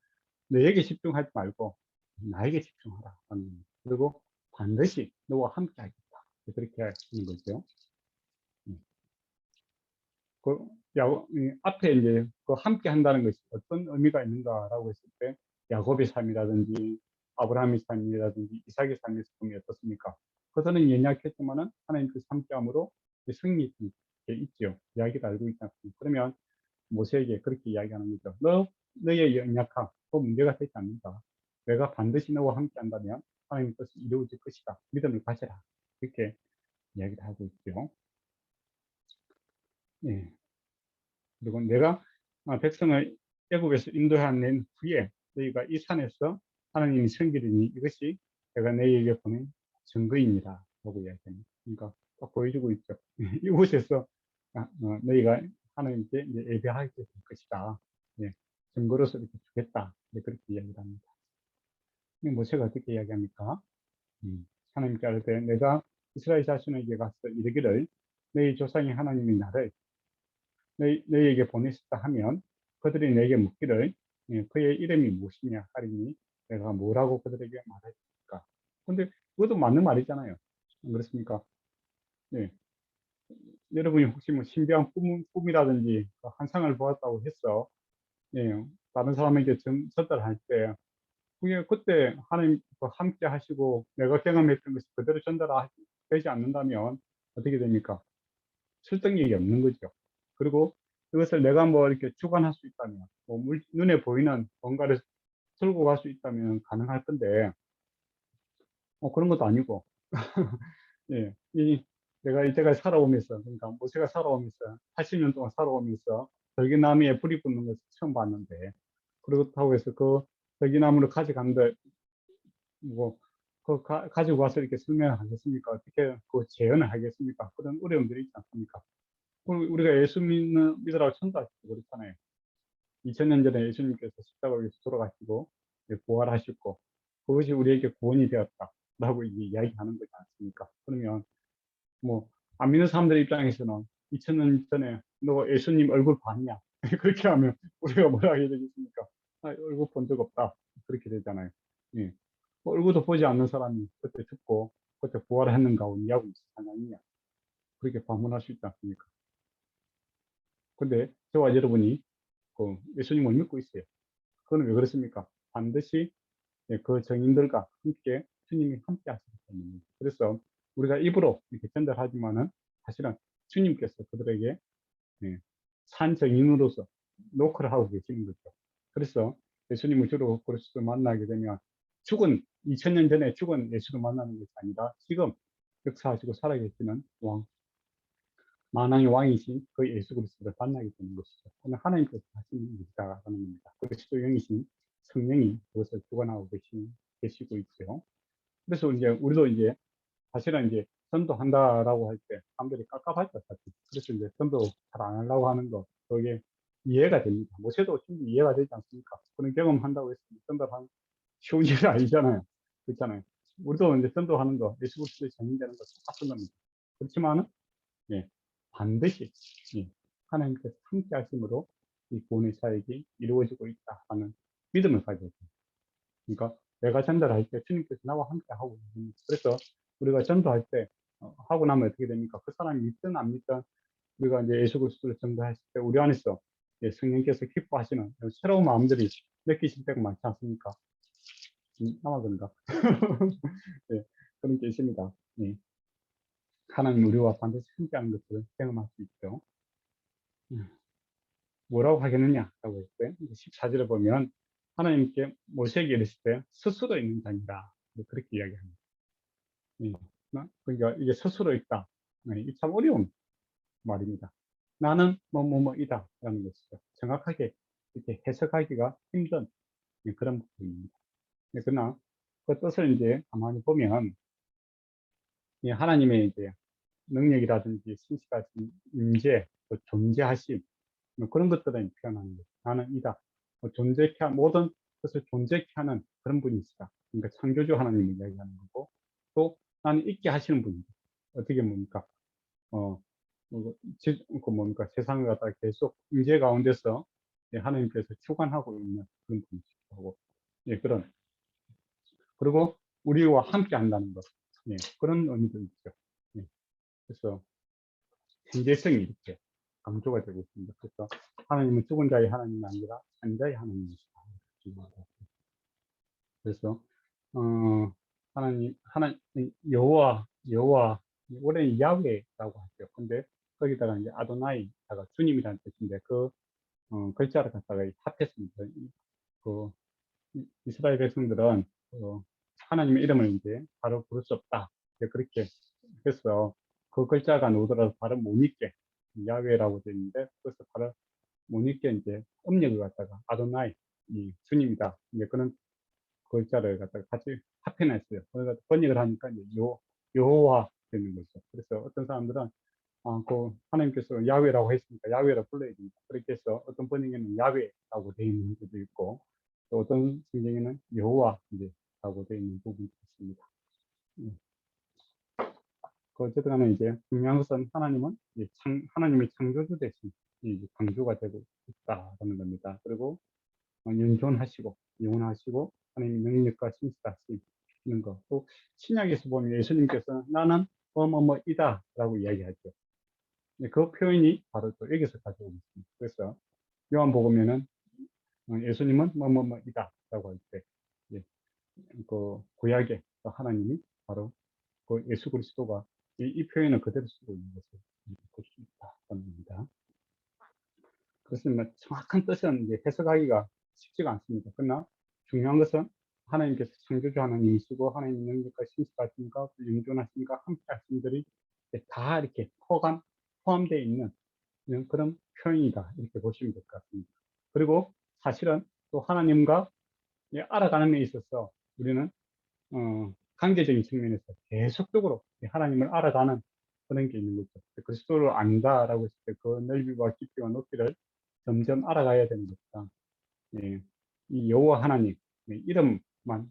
너에게 집중하지 말고 나에게 집중하라 하는 겁니다. 그리고 반드시 너와 함께 하겠다, 그렇게 하는 거죠. 그 앞에 이제 그 함께 한다는 것이 어떤 의미가 있는가라고 했을 때, 야곱의 삶이라든지 아브라함의 삶이라든지 이삭의 삶에서 보면 어떻습니까? 그들은 연약했지만은 하나님께서 함께함으로 승리 있죠. 이야기를 알고 있지 않습니까? 그러면 모세에게 그렇게 이야기하는 거죠. 너의 연약함, 그 문제가 되지 않는다. 내가 반드시 너와 함께 한다면 하나님의 뜻이 이루어질 것이다. 믿음을 가져라. 이렇게 이야기를 하고 있죠. 예. 그리고 내가 백성을 애굽에서 인도해낸 후에 너희가 이 산에서 하나님이 섬기리니 이것이 내가 너희에게 보낸 증거입니다 라고 이야기합니다. 그러니까 딱 보여주고 있죠. 이곳에서 너희가 하나님께 이제 예배하게 될 것이다. 예, 증거로서 이렇게 주겠다. 그렇게 이야기를 합니다. 모세가 어떻게 이야기합니까? 하나님께 할 때 내가 이스라엘 자손에게 가서 이르기를 너희 조상의 하나님이 나를 너희에게 보내셨다 하면 그들이 내게 묻기를 그의 이름이 무엇이냐 하리니 내가 뭐라고 그들에게 말할까? 근데 그것도 맞는 말이잖아요. 안 그렇습니까? 네. 여러분이 혹시 뭐 신비한 꿈이라든지 환상을 보았다고 해서 다른 사람에게 전달할 때 그게 그때 하나님 함께 하시고 내가 경험했던 것이 그대로 전달되지 않는다면 어떻게 됩니까? 설득력이 없는 거죠. 그리고 이것을 내가 뭐 이렇게 주관할 수 있다면, 뭐 눈에 보이는 뭔가를 들고 갈 수 있다면 가능할 건데, 그런 것도 아니고, 예, 내가 이때까지 살아오면서, 그러니까 모세가 살아오면서, 80년 동안 살아오면서, 절기나무에 불이 붙는 것을 처음 봤는데, 그렇다고 해서 그 절기나무를 가져간데, 뭐, 가지고 와서 이렇게 설명을 하겠습니까? 어떻게 그 재현을 하겠습니까? 그런 어려움들이 있지 않습니까? 우리가 예수 믿으라고 천도하시고 그렇잖아요. 2000년 전에 예수님께서 십자가를 위해서 돌아가시고 부활하셨고 그것이 우리에게 구원이 되었다라고 이야기하는 거지 않습니까? 그러면 뭐 안 믿는 사람들 입장에서는 2000년 전에 너 예수님 얼굴 봤냐? 그렇게 하면 우리가 뭐라 해야 되겠습니까? 얼굴 본 적 없다. 그렇게 되잖아요. 예. 얼굴도 보지 않는 사람이 그때 죽고 그때 부활했는가 하고 이야기하고 있을 상황이냐? 그렇게 반문할 수 있지 않습니까? 근데 저와 여러분이 그 예수님을 믿고 있어요. 그건 왜 그렇습니까? 반드시 그 정인들과 함께 주님이 함께 하시기 때문입니다. 그래서 우리가 입으로 이렇게 전달하지만은 사실은 주님께서 그들에게 산 정인으로서 노크를 하고 계시는 거죠. 그래서 예수님을 주로 그리스도 만나게 되면 2000년 전에 죽은 예수를 만나는 것이 아니라 지금 역사하시고 살아계시는 만왕의 왕이신 그 예수 그리스도를 만나게 되는 것이죠. 오늘 하나님께서 하시는 일이다라는 겁니다. 그리스도 영이신 성령이 그것을 주관하고 계시고 있고요. 그래서 이제 우리도 이제 사실은 이제 전도한다라고 할 때 사람들이 깝깝하죠. 사실. 그래서 이제 전도 잘 안 하려고 하는 거 그게 이해가 됩니다. 모세도 충분히 이해가 되지 않습니까? 그런 경험한다고 해서 전도하는 쉬운 일이 아니잖아요. 그렇잖아요. 우리도 이제 전도하는 거 예수 그리스도의 전인되는 거 똑같은 겁니다. 그렇지만은 예, 반드시 하나님께서 함께 하심으로 이 구원의 사역이 이루어지고 있다 하는 믿음을 가져야 됩니다. 그러니까 내가 전달할 때 주님께서 나와 함께 하고 계십니다. 그래서 우리가 전도할 때 하고 나면 어떻게 됩니까? 그 사람이 믿든 안 믿든 우리가 이제 예수 그리스도를 전도했을 때 우리 안에서 성령께서 기뻐하시는 새로운 마음들이 느끼실 때가 많지 않습니까? 아마 그런가? 네, 그런 게 있습니다. 네. 하나님 우리와 반드시 함께하는 것들을 경험할 수 있죠. 뭐라고 하겠느냐라고 했을 때 14절에 보면 하나님께 모세에게 이르실 때 스스로 있는 자니라 그렇게 이야기합니다. 그러니까 이게 스스로 있다. 이게 참 어려운 말입니다. 나는 뭐뭐뭐이다 라는 것이죠. 정확하게 이렇게 해석하기가 힘든 그런 부분입니다. 그러나 그 뜻을 이제 가만히 보면 이 하나님의 이제 능력이라든지 신실하신 임재, 또 존재하심 뭐 그런 것들을 표현하는 거죠. 나는 이다. 존재케 모든 것을 존재케 하는 그런 분이시다. 그러니까 창조주 하나님을 이야기하는 거고 또 나는 있게 하시는 분이다. 어떻게 뭡니까? 그 뭡니까? 세상을 갖다가 계속 임재 가운데서 하나님께서 주관하고 있는 그런 분이시고 예, 그런 그리고 우리와 함께 한다는 것 예, 그런 의미도 있죠. 예, 그래서 현재성이 이렇게 강조가 되고 있습니다. 그래서 하나님은 죽은 자의 하나님이 아니라 산 자의 하나님이시다. 그래서 하나님 여호와 원래는 야훼라고 하죠. 근데 거기다가 이제 아도나이다가 주님이라는 뜻인데 그 글자를 갖다가 합했습니다. 그 이스라엘 백성들은 하나님의 이름을 이제 바로 부를 수 없다. 그렇게 해서 그 글자가 나오더라도 바로 못 읽게 야훼라고 되어 있는데 그래서 바로 못 읽게 이제 음력을 갖다가 아도나이 주님이다. 이제 그런 글자를 갖다가 같이 합해냈어요. 그래서 번역을 하니까 이제 여호와 되는 거죠. 그래서 어떤 사람들은 그 하나님께서 야훼라고 했으니까 야훼라 불러야 된다. 그렇게 해서 어떤 번역에는 야훼라고 되어 있는 것도 있고 또 어떤 성경에는 여호와 이제라고 되어 있는 부분도 있습니다. 그 어쨌든 간에 이제 중요한 것은 하나님은 하나님의 창조주 대신 이제 강조가 되고 있다라는 겁니다. 그리고 연존하시고 영원하시고 하나님의 능력과 신실하시는 거. 또 신약에서 보면 예수님께서 나는 뭐뭐뭐이다 라고 이야기하죠. 그 표현이 바로 또 여기서 가져오고 있습니다. 그래서 요한복음에는 예수님은 뭐뭐뭐이다 라고 할 때, 그 구약의 하나님이 바로 그 예수 그리스도가 이 표현을 그대로 쓰고 있는 것을 볼 수 있다는 겁니다. 그렇습니다. 정확한 뜻은 이제 해석하기가 쉽지가 않습니다. 그러나 중요한 것은 하나님께서 창조주 하나님이시고 하나님의 능력과 신실하심과 영존하심과 함께 하심들이 다 이렇게 포함되어 있는 그런 표현이다. 이렇게 보시면 될 것 같습니다. 그리고 사실은 또 하나님과 알아가는 데 있어서 우리는 관계적인 측면에서 계속적으로 하나님을 알아가는 그런 게 있는 거죠. 그리스도를 안다라고 했을 때 그 넓이와 깊이와 높이를 점점 알아가야 되는 것이다. 예, 이 여호와 하나님 이름만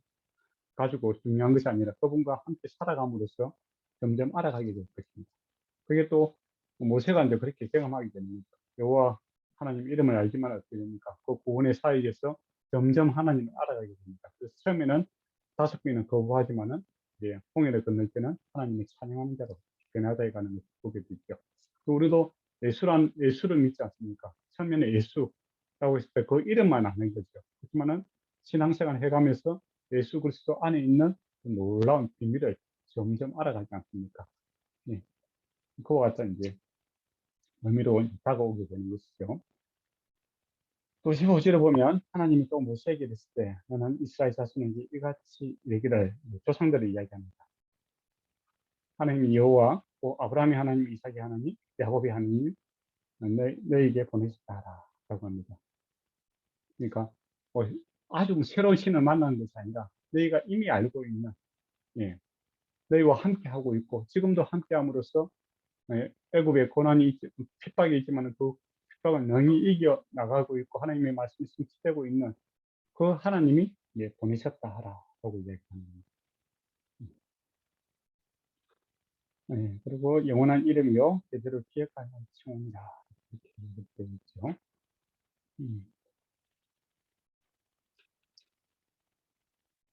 가지고 중요한 것이 아니라 그분과 함께 살아감으로써 점점 알아가게 될 것입니다. 그게 또 모세가 이제 그렇게 경험하게 됩니다. 여호와 하나님 이름을 알지만 어떻게 됩니까? 그 구원의 사역에서 점점 하나님을 알아가게 됩니다. 그래서 처음에는 5명은 거부하지만은 이제 홍해를 건널 때는 하나님을 찬양하는 자로 변화되어 가는 것을 보게 되죠. 또 우리도 예수를 믿지 않습니까? 처음에는 예수라고 했을 때 그 이름만 아는 거죠. 그렇지만은 신앙생활 해가면서 예수 그리스도 안에 있는 그 놀라운 비밀을 점점 알아가지 않습니까? 예. 그와 같은 이제 의미로 다가오게 되는 것이죠. 또 15절에 보면 하나님이 또 모세에게 이랬을 때 너는 이스라엘 자손에게 이같이 얘기를 조상들을 이야기합니다. 하나님이 여호와 또 아브라함의 하나님, 이삭의 하나님, 야곱의 하나님 너에게 보내셨다라고 합니다. 그러니까 아주 새로운 신을 만나는 것이 아니라 너희가 이미 알고 있는 너희와 함께 하고 있고 지금도 함께 함으로써 애굽의 고난이 핍박이 있지만 그 핍박을 능히 이겨 나가고 있고 하나님의 말씀이 성취되고 있는 그 하나님이 보내셨다 하라라고 얘기합니다. 그리고 영원한 이름이요 제대로 기억하는 칭호이다 이렇게 되어 있죠.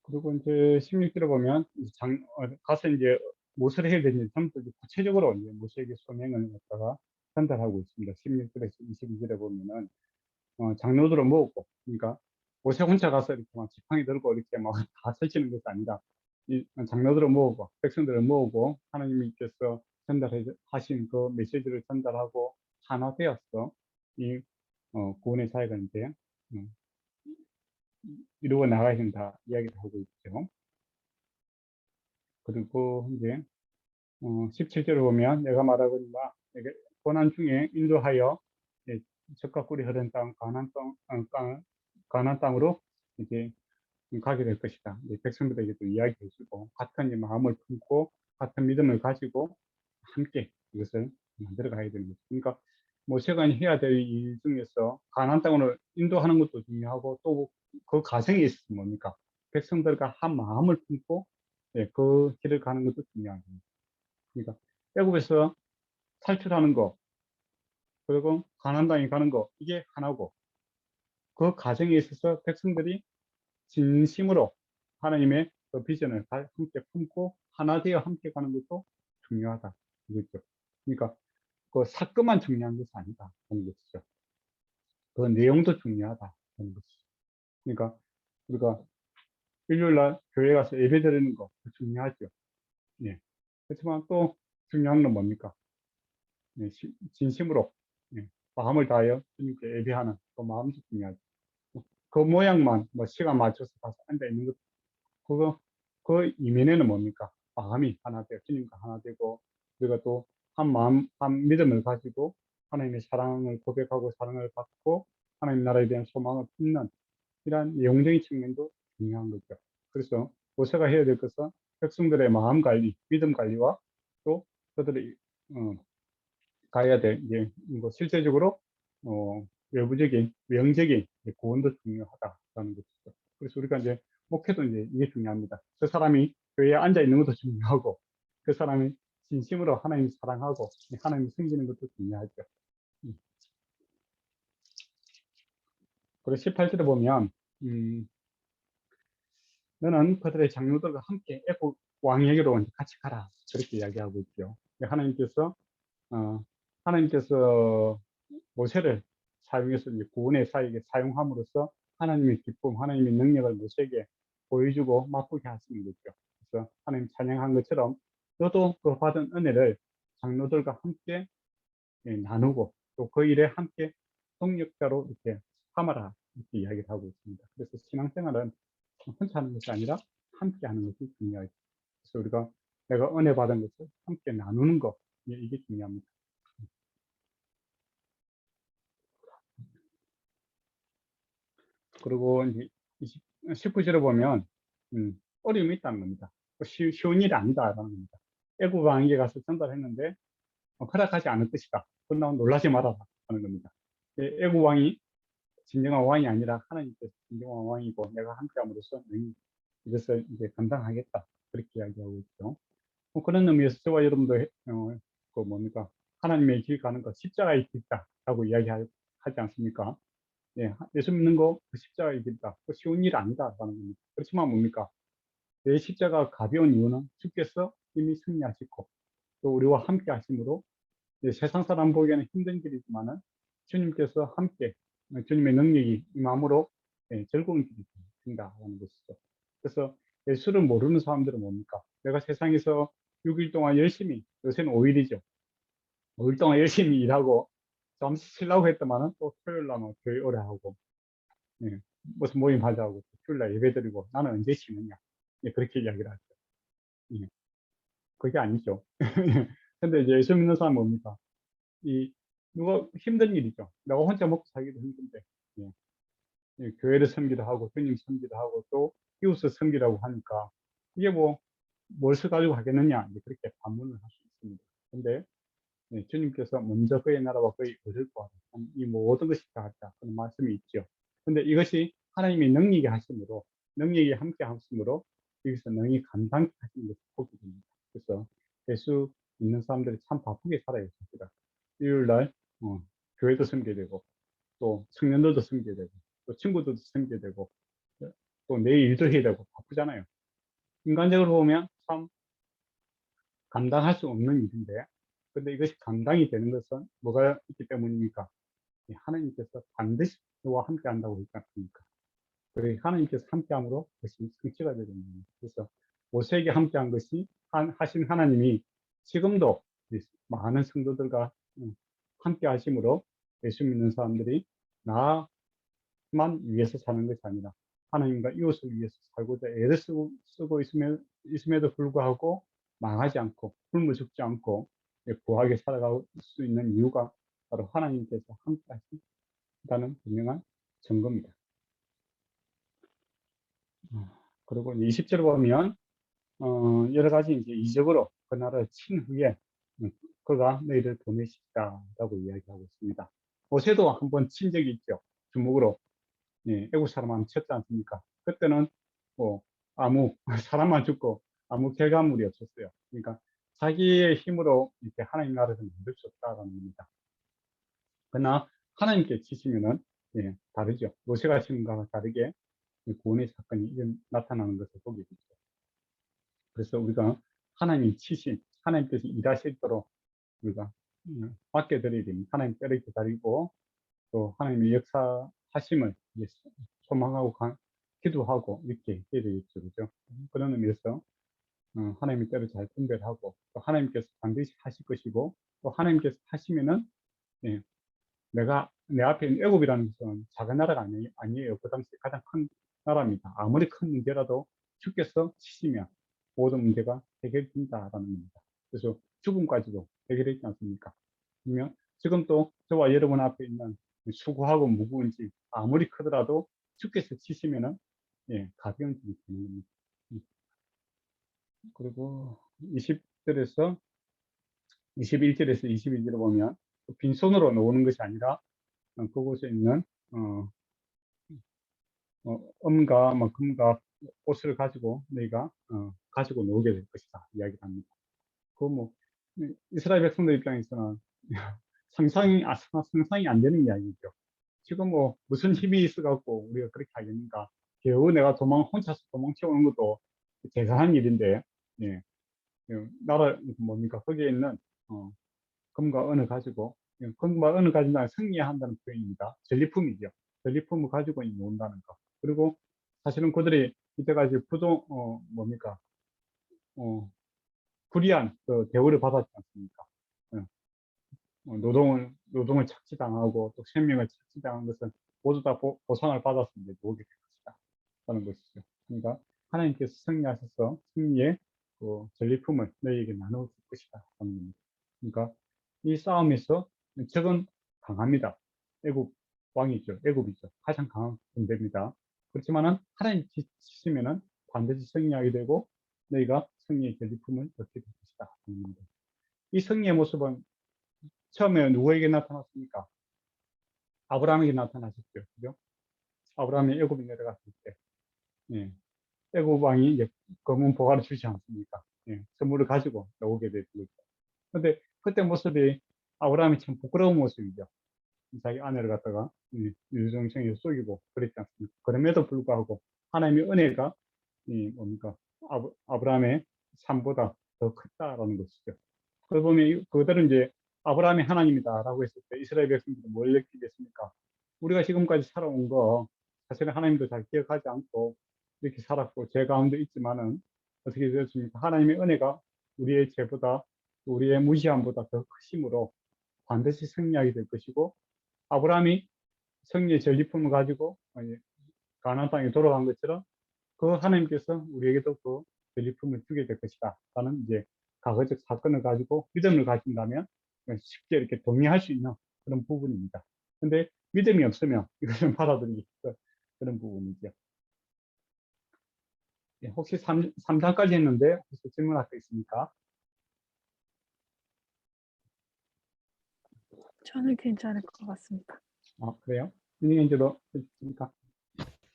그리고 이제 16절에 보면 가서 이제 무엇을 해야 되는지 전부 구체적으로 이제 모세에게 소명을 갖다가 전달하고 있습니다. 16절에서 22절에 보면은 장로들을 모으고, 그러니까 모세 혼자 가서 이렇게 막 지팡이 들고 이렇게 막 다 설치는 것이 아니라 이 장로들을 모으고 백성들을 모으고 하나님께서 전달하신 그 메시지를 전달하고 하나 되었어 이 구원의 사역을 이제 이루어 나가야 된다 이야기를 하고 있죠. 그리고 이제 17절을 보면 내가 말하거니와 고난 중에 인도하여 예, 젖과 꿀이 흐르는 땅, 가나안 땅으로 이제 가게 될 것이다. 백성들에게도 이야기해주고 같은 마음을 품고 같은 믿음을 가지고 함께 이것을 만들어 가야 되는 거죠. 그러니까 모세가 해야 될 일 중에서 가나안 땅으로 인도하는 것도 중요하고 또 그 과정에 있어서 뭡니까? 백성들과 한 마음을 품고 그 길을 가는 것도 중요한 겁니다. 그러니까 애굽에서 탈출하는 거 그리고 가나안 땅에 가는 거 이게 하나고 그 과정에 있어서 백성들이 진심으로 하나님의 그 비전을 함께 품고 하나 되어 함께 가는 것도 중요하다. 이거죠. 그러니까 그 사건만 중요한 것이 아니다. 하는 것이죠. 그 내용도 중요하다. 하는 것이죠. 그러니까 우리가 일요일 날 교회 가서 예배 드리는 거 중요하죠. 예. 그렇지만 또 중요한 건 뭡니까? 예, 진심으로 예, 마음을 다하여 주님께 예배하는 그 마음도 중요하죠. 그 모양만 뭐 시간 맞춰서 가서 앉아 있는 것 그거 그 이면에는 뭡니까? 마음이 하나 되어 주님과 하나 되고 우리가 또 한 마음, 한 믿음을 가지고 하나님의 사랑을 고백하고 사랑을 받고 하나님 나라에 대한 소망을 품는 이러한 내용적인 측면도 중요한 거죠. 그래서 모세가 해야 될 것은 백성들의 마음 관리, 믿음 관리와 또 그들의 가야 될 이제 뭐 실제적으로 외부적인 외형적인 구원도 중요하다라는 것이죠. 그래서 우리가 이제 목회도 이제 이게 중요합니다. 그 사람이 교회에 앉아 있는 것도 중요하고 그 사람이 진심으로 하나님 사랑하고 하나님 섬기는 것도 중요하죠. 음. 그리고 18절에 보면 너는 그들의 장로들과 함께 애굽 왕에게로 같이 가라 그렇게 이야기하고 있죠. 하나님께서 어, 하나님께서 모세를 사용해서 이제 구원의 사역에 사용함으로써 하나님의 기쁨, 하나님의 능력을 모세에게 보여주고 맛보게 하시는 거죠. 그래서 하나님 찬양한 것처럼 너도 그 받은 은혜를 장로들과 함께 나누고 또 그 일에 함께 동력자로 이렇게 삼아라 이렇게 이야기를 하고 있습니다. 그래서 신앙생활은 혼자 하는 것이 아니라 함께 하는 것이 중요해요. 그래서 우리가 내가 은혜 받은 것을 함께 나누는 것 이게 중요합니다. 그리고 이제 19절에 보면 어려움이 있다는 겁니다. 쉬운 일이 아니다라는 겁니다. 애굽 왕에게 가서 전달했는데 허락하지 않을 것이다. 그러나 놀라지 말아라 하는 겁니다. 애굽 왕이 진정한 왕이 아니라 하나님께서 진정한 왕이고 내가 함께함으로써 너희 이것을 이제 감당하겠다. 그렇게 이야기하고 있죠. 그런 의미에서 저와 여러분도 그 뭡니까 하나님의 길 가는 것 십자가의 길다라고 이야기하지 않습니까? 예, 예수 믿는 거 그 십자가의 길다. 그 쉬운 일 아니다라는 겁니다. 그렇지만 뭡니까? 내 십자가 가벼운 이유는 주께서 이미 승리하시고 또 우리와 함께 하심으로 세상 사람 보기에는 힘든 길이지만은 주님께서 함께 주님의 능력이 임함으로 즐거운 길이 된다라는 것이죠. 그래서 예수를 모르는 사람들은 뭡니까? 내가 세상에서 6일 동안 열심히 요새는 5일이죠. 5일 동안 열심히 일하고 잠시 쉬려고 했더만은 또 토요일 날은 교회 오래 하고 예, 무슨 모임 하자고 토요일 날 예배 드리고 나는 언제 쉬느냐 예, 그렇게 이야기를 하죠. 예, 그게 아니죠. 근데 이제 예수 믿는 사람은 뭡니까? 이 누가 힘든 일이죠. 내가 혼자 먹고 살기도 힘든데 예, 교회를 섬기도 하고 주님 섬기도 하고 또 이웃을 섬기라고 하니까 이게 뭐 뭘 써가지고 하겠느냐 이제 그렇게 반문을 할 수 있습니다. 근데 주님께서 먼저 그의 나라와 그의 의를 구하라 이 모든 것이 다 하자 그런 말씀이 있죠. 근데 이것이 하나님의 능력이 하심으로 능력이 함께 하심으로 여기서 능히 감당케 하시는 것을 보게 됩니다. 그래서 예수 믿는 사람들이 참 바쁘게 살아요. 사실은. 일요일날 교회도 섬겨야 되고 또 청년들도 섬겨야 되고 또 친구들도 섬겨야 되고 또 내 일도 해야 되고 바쁘잖아요. 인간적으로 보면 참 감당할 수 없는 일인데 근데 이것이 감당이 되는 것은 뭐가 있기 때문입니까? 하나님께서 반드시 너와 함께 한다고 했지 않습니까? 그래 하나님께서 함께함으로 그것이 성취가 되는 거예요. 그래서 모세에게 함께한 것이 하신 하나님이 지금도 많은 성도들과 함께 하심으로 예수 믿는 사람들이 나만 위해서 사는 것이 아니라 하나님과 이웃을 위해서 살고자 애를 쓰고 있음에도 불구하고 망하지 않고 굶어 죽지 않고 구하게 살아갈 수 있는 이유가 바로 하나님께서 함께 하신다는 분명한 증거입니다. 그리고 20절 보면 여러 가지 이제 이적으로 그 나라를 친 후에 그가 너희를 보내시다라고 이야기하고 있습니다. 모세도 한번 친 적이 있죠. 주먹으로 애국 사람한테 쳤지 않습니까? 그때는 뭐 아무 사람만 죽고 아무 결과물이 없었어요. 그러니까 자기의 힘으로 이렇게 하나님 나라를 만들 수 없다라는 겁니다. 그러나 하나님께 치시면은 다르죠. 모세가 치는 것과 다르게 구원의 사건이 나타나는 것을 보게 되죠. 그래서 우리가 하나님이 치신 하나님께서 일하시도록 우리가 맡겨드려야 됩니다. 하나님 뼈를 기다리고 또 하나님의 역사하심을 소망하고 기도하고 이렇게 해야 되겠죠. 그죠? 그런 의미에서 하나님의 때를 잘 분별하고 또 하나님께서 반드시 하실 것이고 또 하나님께서 하시면은 내가 내 앞에 있는 애굽이라는 것은 작은 나라가 아니에요. 그 당시 가장 큰 나라입니다. 아무리 큰 문제라도 주께서 치시면 모든 문제가 해결된다라는 겁니다. 그래서 죽음까지도 해결했지 않습니까? 그러면 지금 또 저와 여러분 앞에 있는 수고하고 무거운 집 아무리 크더라도 주께서 치시면은 가벼운 집이 되는 겁니다. 그리고 20절에서 21절에서 22절을 보면 빈손으로 나오는 것이 아니라 그곳에 있는 음과 뭐 금과 옷을 가지고 너희가 가지고 나오게 될 것이다 이야기를 합니다. 그 뭐 이스라엘 백성들 입장에서는 상상이 안 되는 이야기죠. 지금 뭐 무슨 힘이 있어갖고 우리가 그렇게 하겠는가? 겨우 내가 혼자서 도망쳐 오는 것도 대단한 일인데, 예, 나라 뭡니까? 거기에 있는 금과 은을 가지고 금과 은을 가진다는 승리해야 한다는 표현입니다. 전리품이죠. 전리품을 가지고 논다는 거. 그리고 사실은 그들이 이때까지 뭡니까? 불이한 그 대우를 받았지 않습니까? 노동을 착취당하고 또 생명을 착취당한 것은 모두 다 보상을 받았는데 누구게 될 것이다. 라는 것이죠. 그러니까 하나님께서 승리하셔서 승리의 그 전리품을 너희에게 나누어 줄 것이다. 라는 겁니다. 그러니까 이 싸움에서 적은 강합니다. 애굽 왕이죠. 애굽이죠. 가장 강한 군대입니다. 그렇지만은 하나님 지시면은 반드시 승리하게 되고 너희가 승리의 전리품을 얻게 될 것이다. 라는 겁니다. 이 승리의 모습은 처음에 누구에게 나타났습니까? 아브라함에게 나타나셨죠. 그죠? 아브라함이 애굽에 내려갔을 때, 예. 애굽 왕이 이제 검은 보화를 주지 않습니까? 예. 선물을 가지고 나오게 되죠. 근데 그때 모습이 아브라함이 참 부끄러운 모습이죠. 자기 아내를 갖다가 유정청에 속이고 그랬지 않습니까? 그럼에도 불구하고 하나님의 은혜가 뭡니까? 아브라함의 삶보다 더 컸다라는 것이죠. 그걸 보면 그들은 이제 아브라함이 하나님이다라고 했을 때 이스라엘 백성들은 뭘 느끼겠습니까? 우리가 지금까지 살아온 거 사실은 하나님도 잘 기억하지 않고 이렇게 살았고 죄 가운데 있지만은 어떻게 되었습니까? 하나님의 은혜가 우리의 죄보다 우리의 무시함보다 더 크심으로 반드시 승리하게 될 것이고 아브라함이 승리의 전리품을 가지고 가나안 땅에 돌아간 것처럼 그 하나님께서 우리에게도 그 전리품을 주게 될 것이다. 라는 이제 과거적 사건을 가지고 믿음을 가진다면 쉽게 이렇게 동의할 수 있는 그런 부분입니다. 근데 믿음이 없으면 이것은 받아들이기 힘든 그런 부분이죠. 혹시 3장까지 했는데 혹시 질문할 거 있습니까? 저는 괜찮을 것 같습니다. 그래요? 윤희경제도 있습니까?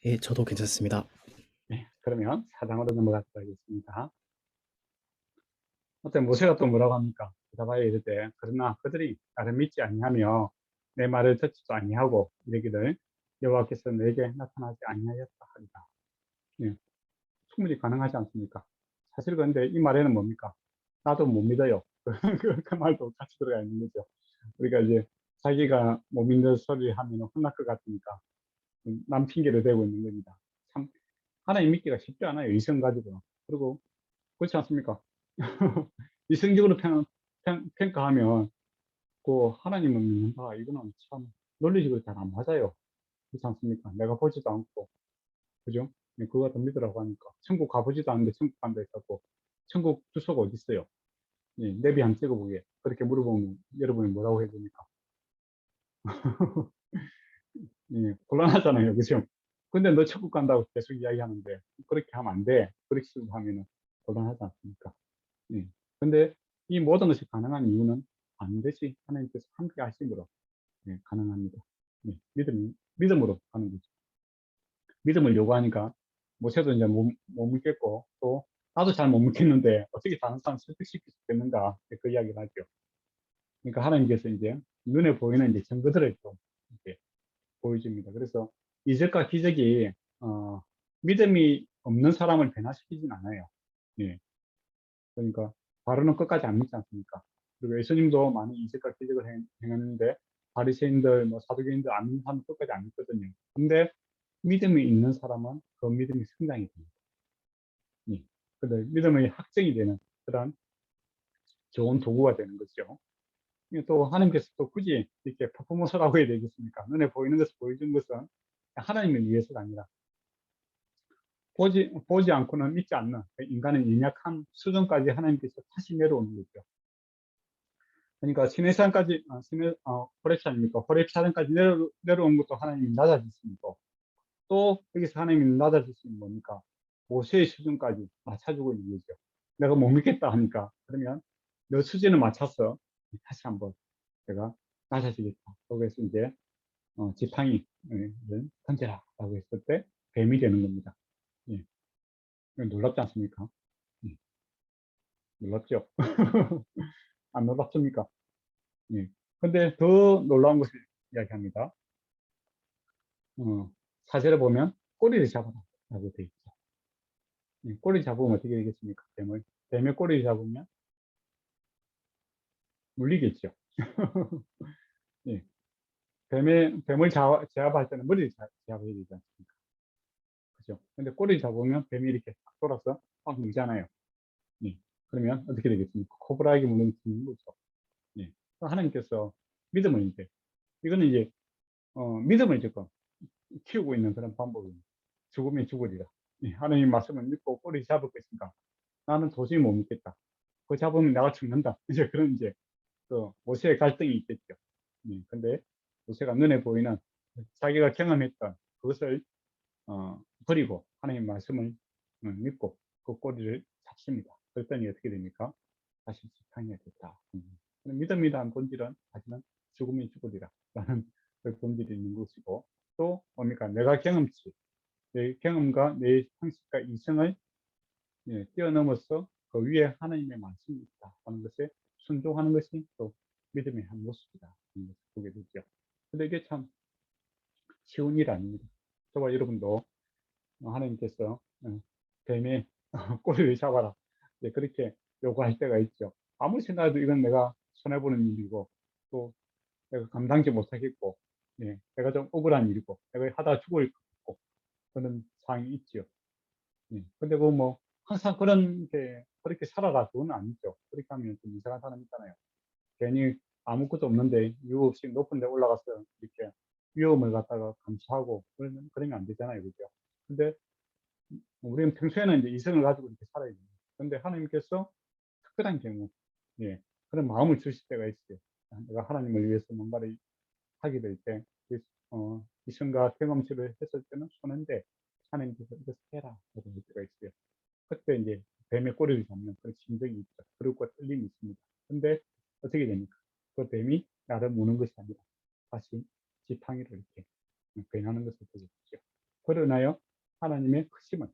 예, 저도 괜찮습니다. 네, 그러면 4장으로 넘어가도록 하겠습니다. 어때 모세가 또 뭐라고 합니까? 대답하여 이르되 그러나 그들이 나를 믿지 아니하며 내 말을 듣지도 아니하고 이르기를 여호와께서 내게 나타나지 아니하였다 하리라. 예, 충분히 가능하지 않습니까? 사실 그런데 이 말에는 뭡니까? 나도 못 믿어요. 그 말도 같이 들어가 있는 거죠. 우리가 이제 자기가 못 믿는 소리 하면 혼날 것 같으니까 남 핑계를 대고 있는 겁니다. 참 하나님 믿기가 쉽지 않아요. 이성 가지고. 그리고 그렇지 않습니까? 이성적으로 평가하면 그 하나님을 믿는다. 이거는 참 논리적으로 잘 안 맞아요. 그렇지 않습니까? 내가 보지도 않고, 그죠? 그거 더 믿으라고 하니까. 천국 가보지도 않는데 천국 간다 했다고. 천국 주소가 어디 있어요? 예, 내비 한번 찍어보게. 그렇게 물어보면 여러분이 뭐라고 해야 됩니까? 예, 곤란하잖아요. 그죠? 근데 너 천국 간다고 계속 이야기하는데 그렇게 하면 안 돼. 그렇게 하면은 곤란하지 않습니까? 예. 근데 이 모든 것이 가능한 이유는 반드시 하나님께서 함께 하심으로 예, 가능합니다. 예, 믿음으로 가는 거죠. 믿음을 요구하니까 모세도 이제 못 믿겠고 또 나도 잘 못 믿겠는데 어떻게 다른 사람 설득시킬 수 있겠는가 그 이야기를 하죠. 그러니까 하나님께서 이제 눈에 보이는 이제 증거들을 좀 이렇게 보여줍니다. 그래서 이적과 기적이 믿음이 없는 사람을 변화시키진 않아요. 예. 그러니까 바로는 끝까지 안 믿지 않습니까? 그리고 예수님도 많은 이적과 기적을 행했는데 바리새인들, 뭐 사두개인들 안 믿는 사람은 끝까지 안 믿거든요. 근데 믿음이 있는 사람은 그 믿음이 성장이 됩니다. 예. 근데 믿음의 확정이 되는 그런 좋은 도구가 되는 거죠. 또 하나님께서 또 굳이 이렇게 퍼포먼스라고 해야 되겠습니까? 눈에 보이는 것을 보여준 것은 하나님을 위해서가 아니라 보지 않고는 믿지 않는 인간의 연약한 수준까지 하나님께서 다시 내려오는 거죠. 그러니까 시내산까지, 호렙산입니까? 호렙산까지 내려온 것도 하나님이 낮아지십니다. 또 여기서 하나님이 낮아지시면 뭡니까? 모세의 수준까지 맞춰주고 있는 거죠. 내가 못 믿겠다 하니까 그러면 너 수준을 맞춰서 다시 한번 내가 낮아지겠다. 그래서 이제 지팡이를 던져라라고 했을 때 뱀이 되는 겁니다. 예. 놀랍지 않습니까? 예. 놀랍죠? 안 놀랍습니까? 예. 근데 더 놀라운 것을 이야기합니다. 4절에 보면 꼬리를 잡아라 라고 되어 있죠. 예. 꼬리 잡으면 어떻게 되겠습니까? 뱀의 꼬리를 잡으면 물리겠죠. 예. 뱀을 제압할 때는 머리를 제압해야 되지 않습니까? 그죠? 근데 꼬리를 잡으면 뱀이 이렇게 딱 돌아서 막 물잖아요. 예. 그러면 어떻게 되겠습니까? 코브라에게 물는 거죠. 예. 하나님께서 믿음을 이제, 이거는 이제, 믿음을 조금 키우고 있는 그런 방법입니다. 죽으면 죽으리라. 예. 하나님 말씀을 믿고 꼬리 잡을 것인가? 나는 도저히 못 믿겠다. 그거 잡으면 내가 죽는다. 이제 그런 이제, 그 모세의 갈등이 있겠죠. 예. 근데 모세가 눈에 보이는 자기가 경험했던 그것을, 버리고 하나님 말씀을 믿고 그 꼬리를 잡습니다. 그랬더니 어떻게 됩니까? 다시 지팡이가 됐다. 믿음이란 본질은 하지만 죽으면 죽으리라 라는 그 본질이 있는 것이고 또 뭡니까? 내가 경험치, 내 경험과 내 상식과 이성을 뛰어넘어서 그 위에 하나님의 말씀이 있다 하는 것에 순종하는 것이 또 믿음의 한 모습이다 하는 것을 보게 되죠. 근데 이게 참 쉬운 일 아닙니다. 저와 여러분도 하나님께서 뱀의 꼬리를 잡아라 그렇게 요구할 때가 있죠. 아무리 생각해도 이건 내가 손해보는 일이고 또 내가 감당지 못하겠고 내가 좀 억울한 일이고 내가 하다가 죽을 것 같고 그런 상황이 있죠. 근데 그 뭐 항상 그렇게 살아가서는 아니죠. 그렇게 하면 좀 이상한 사람 있잖아요. 괜히 아무것도 없는데 이유 없이 높은 데 올라가서 이렇게 위험을 갖다가 감수하고 그러면 안 되잖아요. 그죠? 근데 우리는 평소에는 이제 이성을 가지고 이렇게 살아야 됩니다. 근데 하나님께서 특별한 경우, 그런 마음을 주실 때가 있어요. 내가 하나님을 위해서 뭔가를 하게 될 때, 이성과 경험치를 했을 때는 손해인데, 하나님께서 이것을 해라. 라고 할 때가 있어요. 그때 이제 뱀의 꼬리를 잡는 그런 심정이 있죠. 그리고 떨림이 있습니다. 근데 어떻게 됩니까? 그 뱀이 나를 무는 것이 아니라 다시 지팡이를 이렇게 변하는 것을 보게 되죠. 그러나요, 하나님의 크심은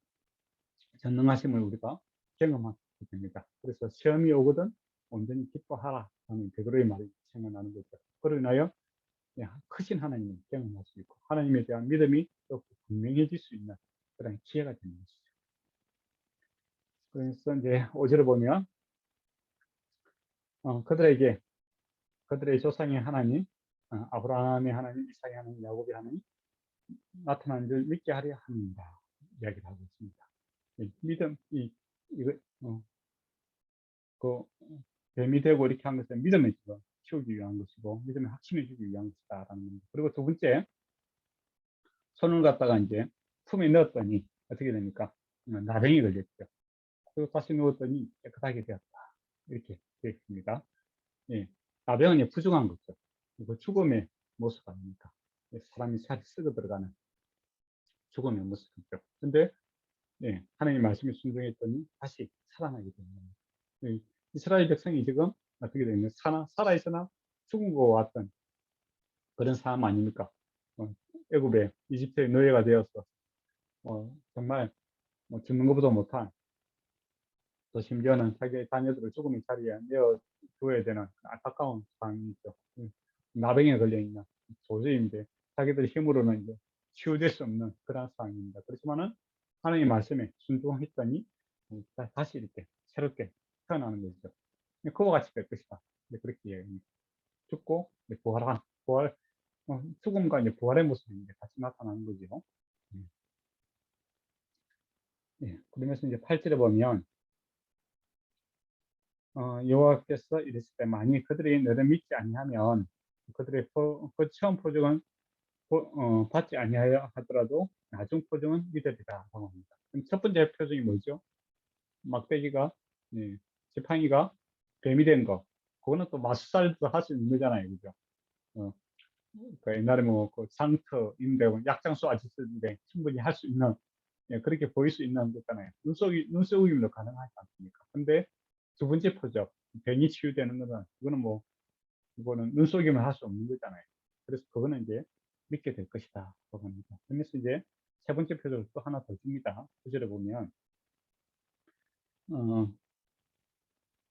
전능하심을 우리가 경험하게 됩니다. 그래서 시험이 오거든 온전히 기뻐하라 하는 베드로의 말이 생각나는 거죠. 그러나요, 크신 하나님을 경험할 수 있고 하나님에 대한 믿음이 또 분명해질 수 있는 그런 기회가 되는 것이죠. 그래서 이제 5절을 보면 그들의 조상의 하나님, 아브라함의 하나님, 이삭의 하나님, 야곱의 하나님 나타나는 줄 믿게 하려 합니다. 이야기를 하고 있습니다. 믿음, 이거, 그 뱀이 되고 이렇게 한 것은 믿음을 키우기 위한 것이고 믿음을 확신해 주기 위한 것이다라는 겁니다. 그리고 두 번째, 손을 갖다가 이제 품에 넣었더니 어떻게 됩니까? 나병이 걸렸죠. 그리고 다시 누웠더니 깨끗하게 되었다. 이렇게 되어 있습니다. 예, 나병은 이제 부정한 거죠. 그 죽음의 모습 아닙니까? 사람이 살이 썩어 들어가는 죽음의 모습이죠. 근데 예, 하나님 말씀에 순종했더니 다시 살아나게 됩니다. 예, 이스라엘 백성이 지금 어떻게 되면 살아있으나 죽은 것 같던 그런 삶 아닙니까? 애굽에 이집트의 노예가 되어서 정말 죽는 것보다 못한, 또 심지어는 자기의 자녀들을 죽음의 자리에 내어 두어야 되는 안타까운 상황이죠. 나병에 걸려 있는 도저히 이제 자기들 힘으로는 이제 치유될 수 없는 그런 상황입니다. 그렇지만은 하나님의 말씀에 순종했더니 다시 이렇게 새롭게 태어나는 거죠. 그와 같이 될 것이다. 이제 그렇게 이야기합니다. 죽고 이제 부활, 죽음과 이제 부활의 모습이 이제 같이 나타나는 거죠. 예, 그러면서 이제 8절에 보면 여호와께서 이르시되 만일 그들이 너를 믿지 아니하면 그들의 그 처음 표적은 받지 아니하여 하더라도 나중 표적은 믿으리라 라고 합니다. 그럼 첫 번째 표적이 뭐죠? 막대기가, 예, 지팡이가 뱀이 된 거. 그거는 또 마술사도 할 수 있는 거잖아요, 그죠? 그 옛날에 그 상터, 임대원, 약장수 아저씨들인데 충분히 할 수 있는, 예, 그렇게 보일 수 있는 거잖아요. 눈속임도 가능하지 않습니까? 근데 두 번째 표적, 뱀이 치유되는 거는, 이거는 눈속임을 할 수 없는 거잖아요. 그래서 그거는 이제 믿게 될 것이다. 라고 합니다. 그래서 이제 세 번째 표적을 또 하나 더 줍니다. 구절에 보면, 어,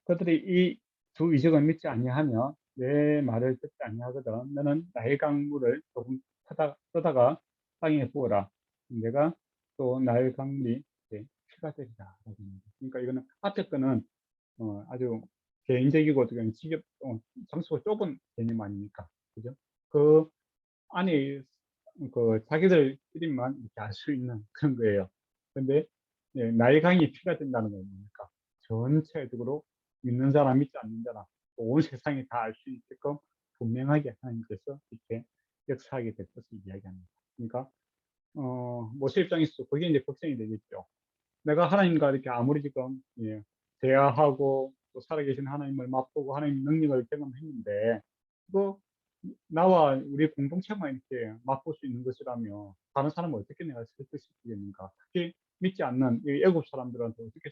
그들이 이 두 이적을 믿지 아니하며 내 말을 듣지 아니하거든 너는 나의 강물을 조금 떠다가 땅에 부어라. 내가 또 나의 강물이 이제 피가 되리라. 라고 합니다. 그러니까 이거는 앞에 거는 아주 개인적이고 어떻게 직접 장소가 좁은 개념 아닙니까? 그죠? 그 안에 그 자기들끼리만 이렇게 알 수 있는 그런 거예요. 근데 예, 나의 강이 피가 된다는 건 뭡니까? 전체적으로 믿는 사람, 믿지 않는 사람, 온 세상이 다 알 수 있게끔 분명하게 하나님께서 이렇게 역사하게 될 것을 이야기합니다. 그러니까 모세 입장에서 그게 이제 걱정이 되겠죠. 내가 하나님과 이렇게 아무리 지금 예, 대화하고 또 살아계신 하나님을 맛보고 하나님 능력을 경험했는데 뭐 나와 우리 공동체만 이렇게 맛볼 수 있는 것이라며 다른 사람은 어떻게 내가 설득시키겠는가? 특히 믿지 않는 이 애국 사람들한테 어떻게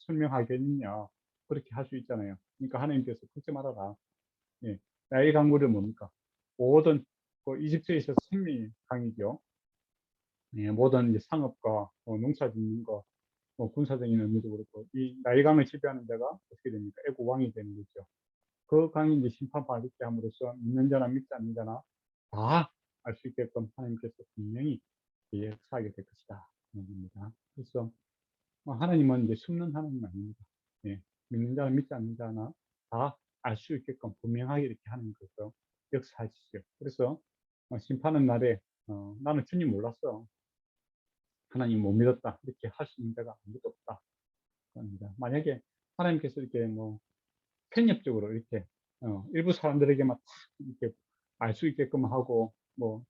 설명하겠느냐? 그렇게 할 수 있잖아요. 그러니까 하나님께서 그렇게 말하라. 예, 나의 강물은 뭡니까? 모든 그 이집트에 있어서 생명의 강이죠. 예, 모든 이제 상업과 농사 짓는 거, 군사적인 의미도 그렇고 이 나일강을 지배하는 자가 어떻게 됩니까? 애국 왕이 되는 거죠. 그 강이 이제 심판받게 함으로써 믿는 자나 믿지 않는 자나 다 알 수 있게끔 하나님께서 분명히 역사하게 될 것이다. 겁니다. 그래서 하나님은 이제 숨는 하나님 아닙니다. 예, 믿는 자나 믿지 않는 자나 다 알 수 있게끔 분명하게 이렇게 하나님께서 역사하시죠. 그래서 심판은 날에 나는 주님 몰랐어. 하나님 못 믿었다. 이렇게 할 수 있는 자가 아무도 없다. 합니다. 만약에 하나님께서 이렇게 편협적으로 이렇게 일부 사람들에게만 탁 이렇게 알 수 있게끔 하고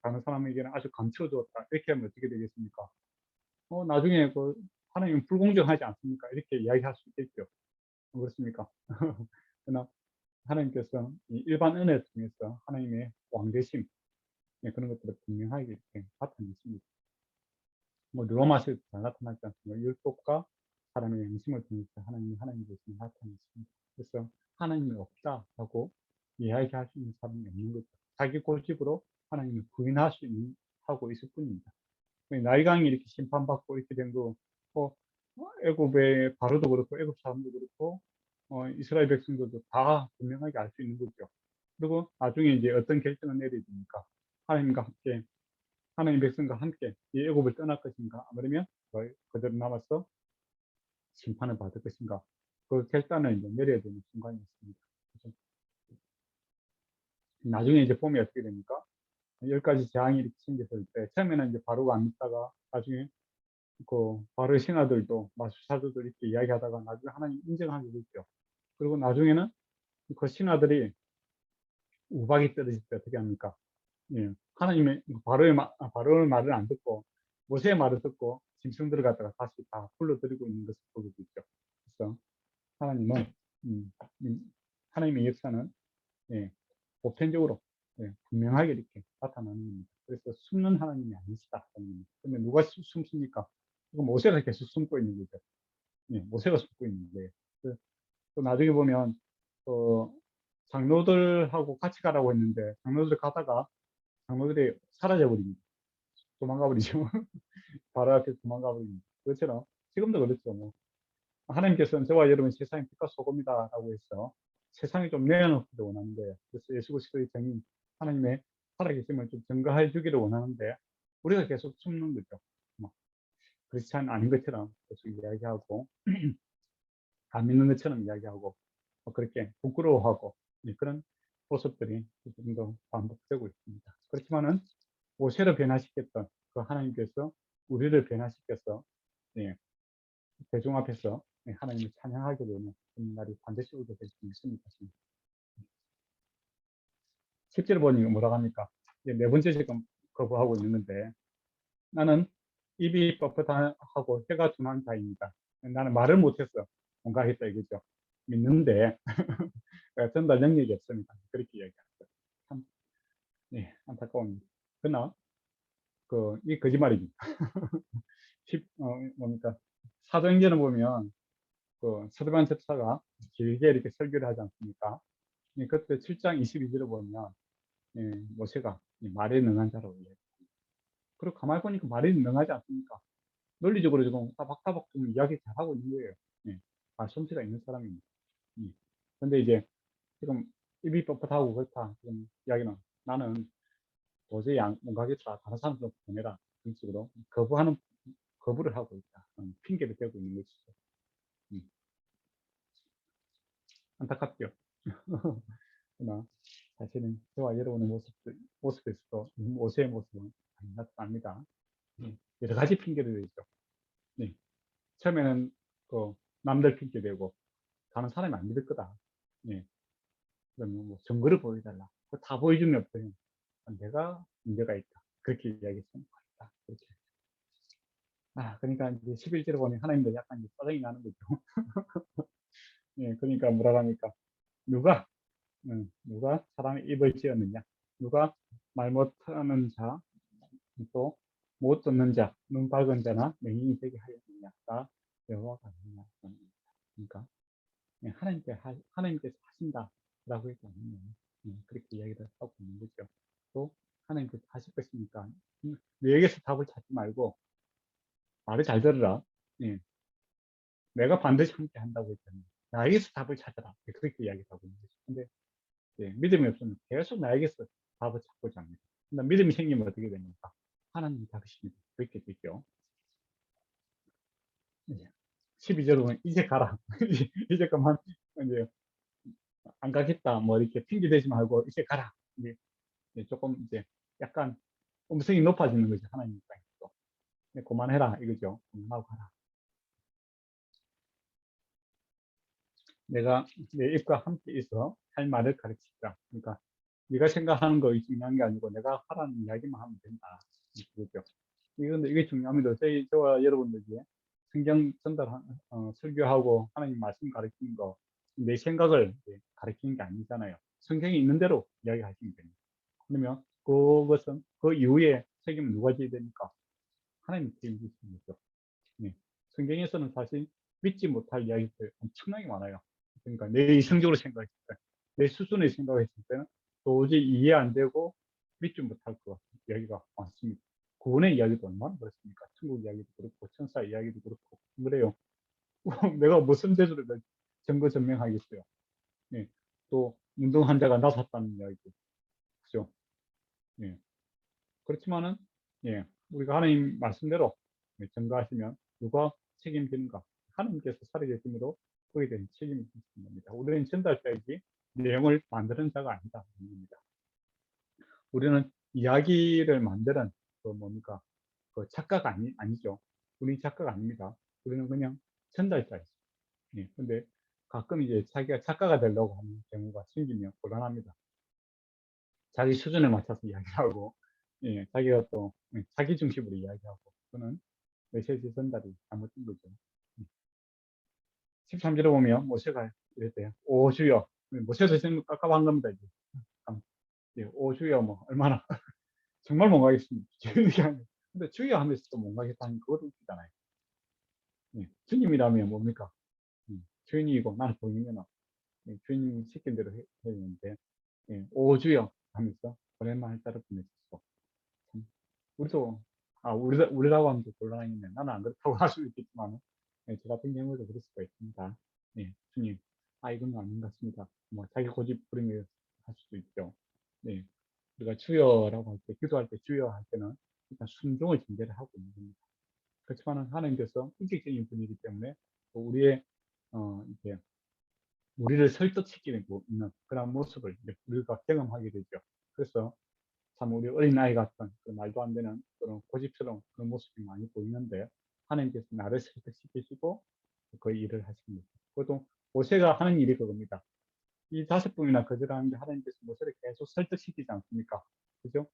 다른 사람에게는 아주 감춰주었다 이렇게 하면 어떻게 되겠습니까? 나중에 그 하나님은 불공정하지 않습니까? 이렇게 이야기할 수 있겠죠. 그렇습니까? 그러나 하나님께서 이 일반 은혜를 통해서 하나님의 왕되심 그런 것들을 분명하게 이렇게 나타내십니다. 로마서에도 잘 나타나지 않습니까? 율법과 사람의 양심을 통해서 하나님이 되심을 나타냈습니다. 그래서 하나님이 없다라고 이야기할 수 있는 사람이 없는 거죠. 자기 고집으로 하나님을 부인할 수 있는 하고 있을 뿐입니다. 나일강이 이렇게 심판받고 이렇게 된 거, 애굽의 바로도 그렇고 애굽 사람도 그렇고 이스라엘 백성들도 다 분명하게 알 수 있는 거죠. 그리고 나중에 이제 어떤 결정을 내려야 됩니까? 하나님과 함께 하나님 백성과 함께 이 애굽을 떠날 것인가? 아니면 그대로 남아서 심판을 받을 것인가? 그 결단을 이제 내려야 되는 순간이었습니다. 그래서 나중에 이제 보면 어떻게 됩니까? 10가지 재앙이 이렇게 생겼을 때, 처음에는 이제 바로가 안 믿다가 나중에 그 바로의 신하들도 마술사들도 이렇게 이야기하다가 나중에 하나님 인정하게 됐죠. 그리고 나중에는 그 신하들이 우박이 떨어질 때 어떻게 합니까? 예. 하나님의 바로의 말을 안 듣고 모세의 말을 듣고 짐승들을 갖다가 다시 다 불러들이고 있는 것을 보게 되죠. 그래서 하나님은 음, 음, 하나님의 역사는 예, 보편적으로 예, 분명하게 이렇게 나타나는 겁니다. 그래서 숨는 하나님이 아니시다. 근데 누가 숨습니까? 이거 모세가 계속 숨고 있는 거죠. 예, 모세가 숨고 있는데 또 나중에 보면 장로들하고 같이 가라고 했는데 장로들 가다가 장로들이 사라져 버립니다. 도망가 버리죠. 바로 앞에 도망가 버립니다. 그것처럼 지금도 그렇죠. 뭐. 하나님께서는 저와 여러분 세상의 빛과 소금이다라고 해서 세상에 좀 내어놓기를 원하는데, 그래서 예수 그리스도의 정인 하나님의 살아계심을 좀 증거해 주기를 원하는데 우리가 계속 숨는 거죠. 뭐, 크리스찬 아닌 것처럼 계속 이야기하고 안 믿는 것처럼 이야기하고 그렇게 부끄러워하고 그런 모습들이 조금 더 반복되고 있습니다. 그렇지만은 모세를 변화시켰던 그 하나님께서 우리를 변화시켜서 예, 대중 앞에서 하나님을 찬양하게 되는 그런 날이 반드시 오게 될 수 있습니다. 10절 보니 뭐라고 합니까? 네 번째 지금 거부하고 있는데, 나는 입이 뻣뻣하고 혀가 둔한 자입니다. 나는 말을 못했어. 뭔가 했다 이거죠. 믿는데 전달 능력이 없습니다. 그렇게 얘기하죠. 참 안타까운. 그러나 이 거짓말입니다. 뭡니까? 사도행전을 보면 서두반 집사가 길게 이렇게 설교를 하지 않습니까? 그때 7장 22절을 보면 모세가 말에 능한 자라고 얘기해요. 그리고 가만히 보니까 말에 능하지 않습니까? 논리적으로 지금 따박따박 좀 이야기 잘하고 있는 거예요. 솜씨가 있는 사람입니다. 근데 이제 지금 입이 뻣뻣하고 그렇다 그런 이야기는, 나는 도저히 못 가겠다, 다른 사람 좀 보내라, 그런 식으로 거부를 하고 있다, 핑계를 대고 있는 것이죠. 안타깝죠. 그러나 사실은 저와 여러분의 모습에서도 모세의 모습은 많이 나타납니다. 여러 가지 핑계를 대죠. 처음에는 남들 핑계 대고 다른 사람이 안 믿을 거다. 그러면 뭐 증거를 보여달라. 다 보여주면 없어요. 내가 문제가 있다. 그렇게 이야기했으면 좋겠다. 그렇게. 그러니까 이제 11절에 보니 하나님도 약간 짜증이 나는 거죠. 그러니까 뭐라 합니까? 누가 사람의 입을 지었느냐? 누가 말 못하는 자, 또 못 듣는 자, 눈 밝은 자나 맹인이 되게 하였느냐가 여호와가 아니냐. 그러니까 하나님께서 하신다라고 했잖아요. 그렇게 이야기를 하고 있는 거죠. 또 하나님께서 하실 것이니까 너에게서 답을 찾지 말고 말을 잘 들으라. 내가 반드시 함께 한다고 했잖아요. 나에게서 답을 찾아라. 그렇게 이야기하고 있는 거죠. 근데 믿음이 없으면 계속 나에게서 답을 찾고자 합니다. 근데 믿음이 생기면 어떻게 됩니까? 하나님이 답이십니다. 그렇게 되죠. 12절로 보면 이제 가라. 이제 그만 이제 안 가겠다. 뭐 이렇게 핑계 대지 말고 이제 가라. 이제 조금 이제 약간 음성이 높아지는 거죠. 하나님 입장에서. 그만해라 이거죠. 그만하고 가라. 내가 내 입과 함께 있어 할 말을 가르치자. 그러니까 네가 생각하는 거 중요한 게 아니고 내가 하라는 이야기만 하면 된다. 그렇죠. 이게 중요합니다. 저와 여러분들이 성경 설교하고 하나님 말씀 가르치는 거, 내 생각을 가르치는 게 아니잖아요. 성경에 있는 대로 이야기하시면 됩니다. 그러면 그것은 그 이후에 책임은 누가 져야 됩니까? 하나님이 책임지시는 거죠. 성경에서는 사실 믿지 못할 이야기들 엄청나게 많아요. 그러니까 내 이성적으로 생각했을 때, 내 수준에 생각했을 때는 도저히 이해 안 되고 믿지 못할 것 같은 이야기가 많습니다. 구원의 이야기도 얼마나 그렇습니까? 천국 이야기도 그렇고 천사 이야기도 그렇고 그래요. 내가 무슨 재주를 증거 증명하겠어요. 또 운동 환자가 나섰다는 이야기도 그죠? 그렇지만은 우리가 하나님 말씀대로 증거하시면 누가 책임지는가? 하나님께서 살아계심으로 거기에 대한 책임이 있는 겁니다. 우리는 전달자이지 내용을 만드는 자가 아니다. 우리는 이야기를 만드는 뭡니까? 작가가 아니죠. 우리 작가가 아닙니다. 우리는 그냥 전달자이죠. 근데 가끔 이제 자기가 작가가 되려고 하는 경우가 생기면 곤란합니다. 자기 수준에 맞춰서 이야기하고, 자기가 또 자기 중심으로 이야기하고, 그거는 메시지 전달이 잘못된 거죠. 13절에 보면 모세가 이랬대요. 오 주여, 모세도 지금 깝깝한 겁니다. 이제. 참, 예, 오 주여 뭐 얼마나 정말 못 가겠습니다. 근데 주여 하면서도 못 가겠다는 그것도 웃기잖아요. 예, 주님이라면 뭡니까? 주인이고 나는 보이면 주인님이 시킨 대로 해야 되는데 오 주여 하면서 오랜만에 따라 보내셨어. 참, 우리도 우리라고 하면 좀 곤란하겠네. 나는 안 그렇다고 할 수 있겠지만 저 같은 경우도 그럴 수가 있습니다. 주님, 이건 아닌 것 같습니다. 뭐 자기 고집 부리며 할 수도 있죠. 네, 우리가 주여라고 할 때, 기도할 때 주여 할 때는 일단 순종을 전제를 하고 있는 겁니다. 그렇지만 하나님께서 인격적인 분이기 때문에 또 우리의 이제 우리를 설득시키는 있는 그런 모습을 이제 우리가 경험하게 되죠. 그래서 참 우리 어린아이 같은 그 말도 안 되는 그런 고집스러운 그런 모습이 많이 보이는데 하나님께서 나를 설득시키시고 그 일을 하십니다. 그것도 모세가 하는 일이 그겁니다. 이 5분이나 거절하는데 하나님께서 모세를 계속 설득시키지 않습니까? 그죠?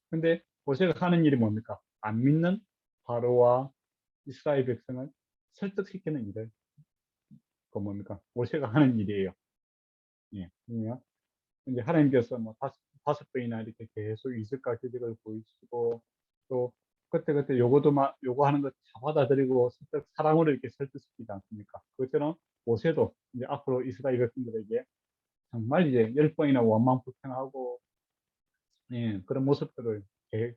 근데 모세가 하는 일이 뭡니까? 안 믿는 바로와 이스라엘 백성을 설득시키는 일을 그 뭡니까? 모세가 하는 일이에요. 예. 그러면 이제 하나님께서 뭐 다섯 번이나 이렇게 계속 이적과 기적을 보이시고 또 그때 요구하는 것 다 받아들이고 사랑으로 이렇게 설득시키지 않습니까? 그것처럼 모세도 이제 앞으로 이스라엘 백성들에게 정말 이제 10번이나 원망불평하고 그런 모습들을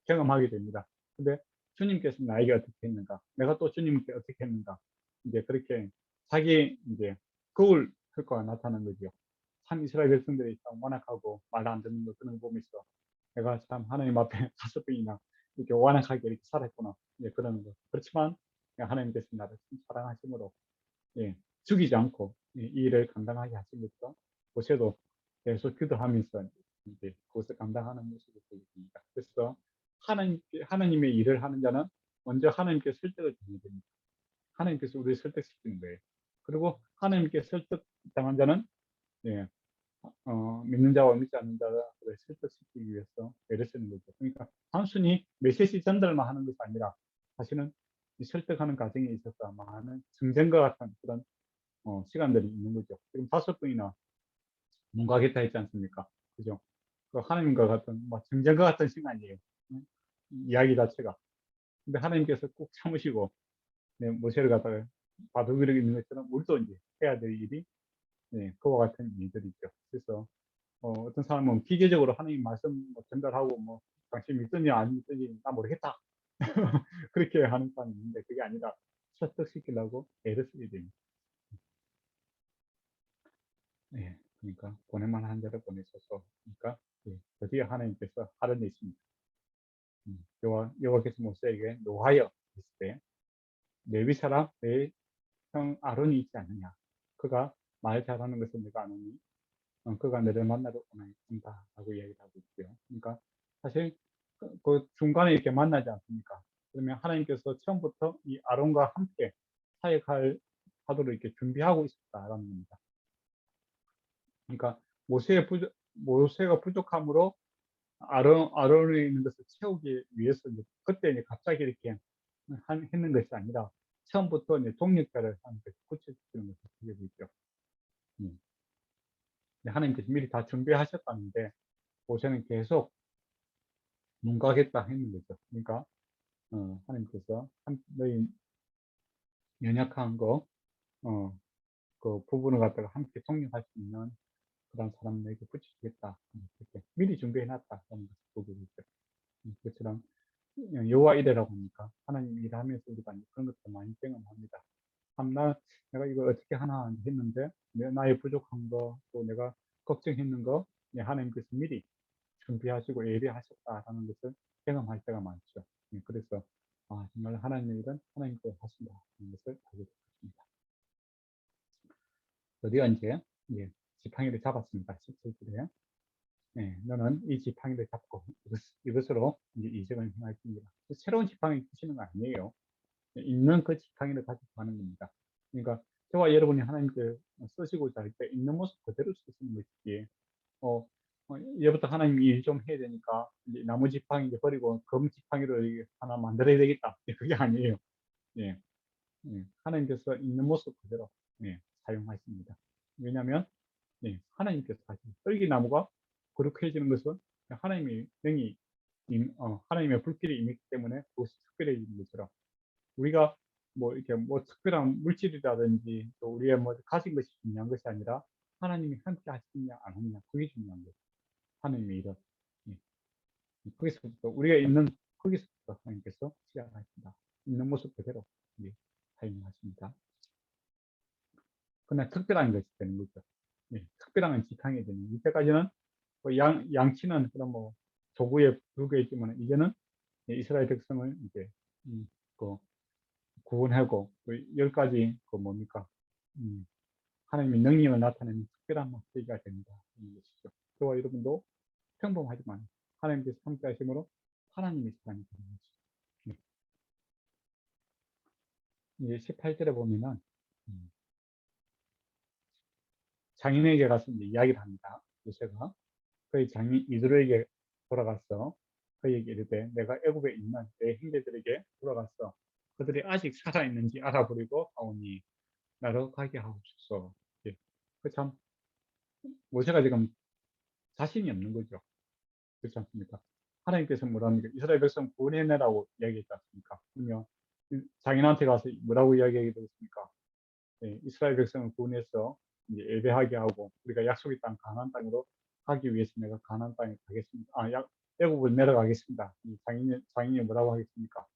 경험하게 됩니다. 근데 주님께서 나에게 어떻게 했는가? 내가 또 주님께 어떻게 했는가? 이제 그렇게 자기 이제 거울 효과가 나타나는 거죠. 참 이스라엘 백성들이 참 완악하고 말 안 듣는 거 그런 거 보면서 내가 참 하나님 앞에 5번이나 이렇게 완악하게 이렇게 살았구나. 그러는 거. 그렇지만 하나님께서 나를 참 사랑하심으로 죽이지 않고 이 일을 감당하게 하신 것처럼 모세도 계속 기도하면서 이제 그것을 감당하는 모습을 보여줍니다. 그래서 하나님의 일을 하는 자는 먼저 하나님께 설득을 드려야 됩니다. 하나님께서 우리를 설득시키는 거예요. 그리고 하나님께 설득당한 자는 예, 믿는 자와 믿지 않는 자를 설득시키기 위해서 애를 쓰는 거죠. 그러니까 단순히 메시지 전달만 하는 것이 아니라 사실은 이 설득하는 과정에 있어서 많은 정쟁과 같은 그런 시간들이 있는 거죠. 지금 5번이나 문과겠다 했지 않습니까? 그죠? 그 하나님과 같은, 뭐, 정전과 같은 시간이에요. 응? 이야기 자체가. 근데 하나님께서 꼭 참으시고, 모세를 갖다가 바둑이를 있는 것처럼 우리도 이제 해야 될 일이, 그와 같은 일들이죠. 그래서, 어떤 사람은 기계적으로 하나님 말씀 뭐 전달하고, 뭐, 당신 믿든지 안 믿든지 나 모르겠다. 그렇게 하는 사람이 있는데, 그게 아니라 설득시키려고 애를 쓰게 됩니다. 그러니까 보낼만 한 자를 보내셔서 그러니까 드디어 하나님께서 하는 일이 있습니다. 여호와께서 모세에게 노하여 했을 때 레위 사람 내 형 아론이 있지 않느냐 그가 말 잘하는 것을 내가 아노니 그가 너를 만나러 오나이다 라고 이야기를 하고 있고요. 그러니까 사실 그 중간에 이렇게 만나지 않습니까? 그러면 하나님께서 처음부터 이 아론과 함께 하도록 이렇게 준비하고 있었다라는 겁니다. 그러니까 모세가 부족함으로 아론이 있는 것을 채우기 위해서 이제 그때 이제 갑자기 이렇게 했는 것이 아니라 처음부터 이제 동력자를 하나님께서 붙여주는 것을 보게 되죠. 하나님께서 미리 다 준비하셨다는데 모세는 계속 눈 가겠다 했는 거죠. 그러니까 하나님께서 너희 연약한 그 부분을 갖다가 함께 동력할 수 있는 그런 사람 에게 붙여주겠다. 이렇게 미리 준비해놨다. 하는 것을 보게 되죠. 그처럼 여호와 이래라고 하니까 하나님 일하면서 우리가 그런 것도 많이 경험합니다. 참 내가 이걸 어떻게 하나 했는데 나의 부족한 거 또 내가 걱정했는 거 하나님께서 미리 준비하시고 예비하셨다라는 것을 경험할 때가 많죠. 그래서 정말 하나님의 일은 하나님께서 하신다 하는 것을 알게 되었습니다. 드디어 이제 지팡이를 잡았습니다. 17절에 너는 이 지팡이를 잡고 이것으로 이제 이적을 행할 겁니다. 새로운 지팡이 주시는 거 아니에요. 있는 그 지팡이를 가지고 하는 겁니다. 그러니까 저와 여러분이 하나님께 쓰시고자 할 때 있는 모습 그대로 쓰시는 것이지 이제부터 하나님 일 좀 해야 되니까 이제 나무 지팡이 이제 버리고 검 지팡이로 하나 만들어야 되겠다. 그게 아니에요. 예. 하나님께서 있는 모습 그대로 사용하십니다. 왜냐하면 하나님께서 하신 떨기나무가 거룩해지는 것은 하나님의 능이 하나님의 불길이 임했기 때문에 그것이 특별해지는 것처럼 우리가 뭐 이렇게 뭐 특별한 물질이라든지 또 우리의 뭐 가진 것이 중요한 것이 아니라 하나님이 함께 하시느냐 안 하느냐 그게 중요한 거죠. 하나님의 일은 예. 거기서부터 우리가 있는 거기서부터 하나님께서 시작하십니다. 있는 모습 그대로 사용하십니다. 그냥 특별한 것이 되는 거죠. 특별한 건 지팡이 되는. 이때까지는 뭐 양치는 그런 뭐 조구에 불과했지만 이제는 이스라엘 백성을 이제 그 구원하고 또 10가지 그 뭡니까 하나님의 능력을 나타내는 특별한 계기가 됩니다. 이런 것이죠. 저와 여러분도 평범하지만 하나님께서 함께 하심으로 하나님의 사람이 되는 것이죠. 이제 18절에 보면은 장인에게 가서 이제 이야기를 합니다. 요새가 그의 장인 이드로에게 돌아가서 그에게 이르되 내가 애굽에 있는 내 형제들에게 돌아가서 그들이 아직 살아 있는지 알아보려고 하오니 나로 가게 하옵소서. 예. 그참 모세가 지금 자신이 없는 거죠. 그렇지 않습니까? 하나님께서 뭐랍니까? 이스라엘 백성 구원해내라고 이야기했지 않습니까? 그러면 장인한테 가서 뭐라고 이야기하게 되겠습니까? 이스라엘 백성을 구원해서 이제 예배하게 하고 우리가 약속의 땅 가나안 땅으로 가기 위해서 내가 가나안 땅에 가겠습니다. 애굽을 내려가겠습니다. 이 장인이 뭐라고 하겠습니까?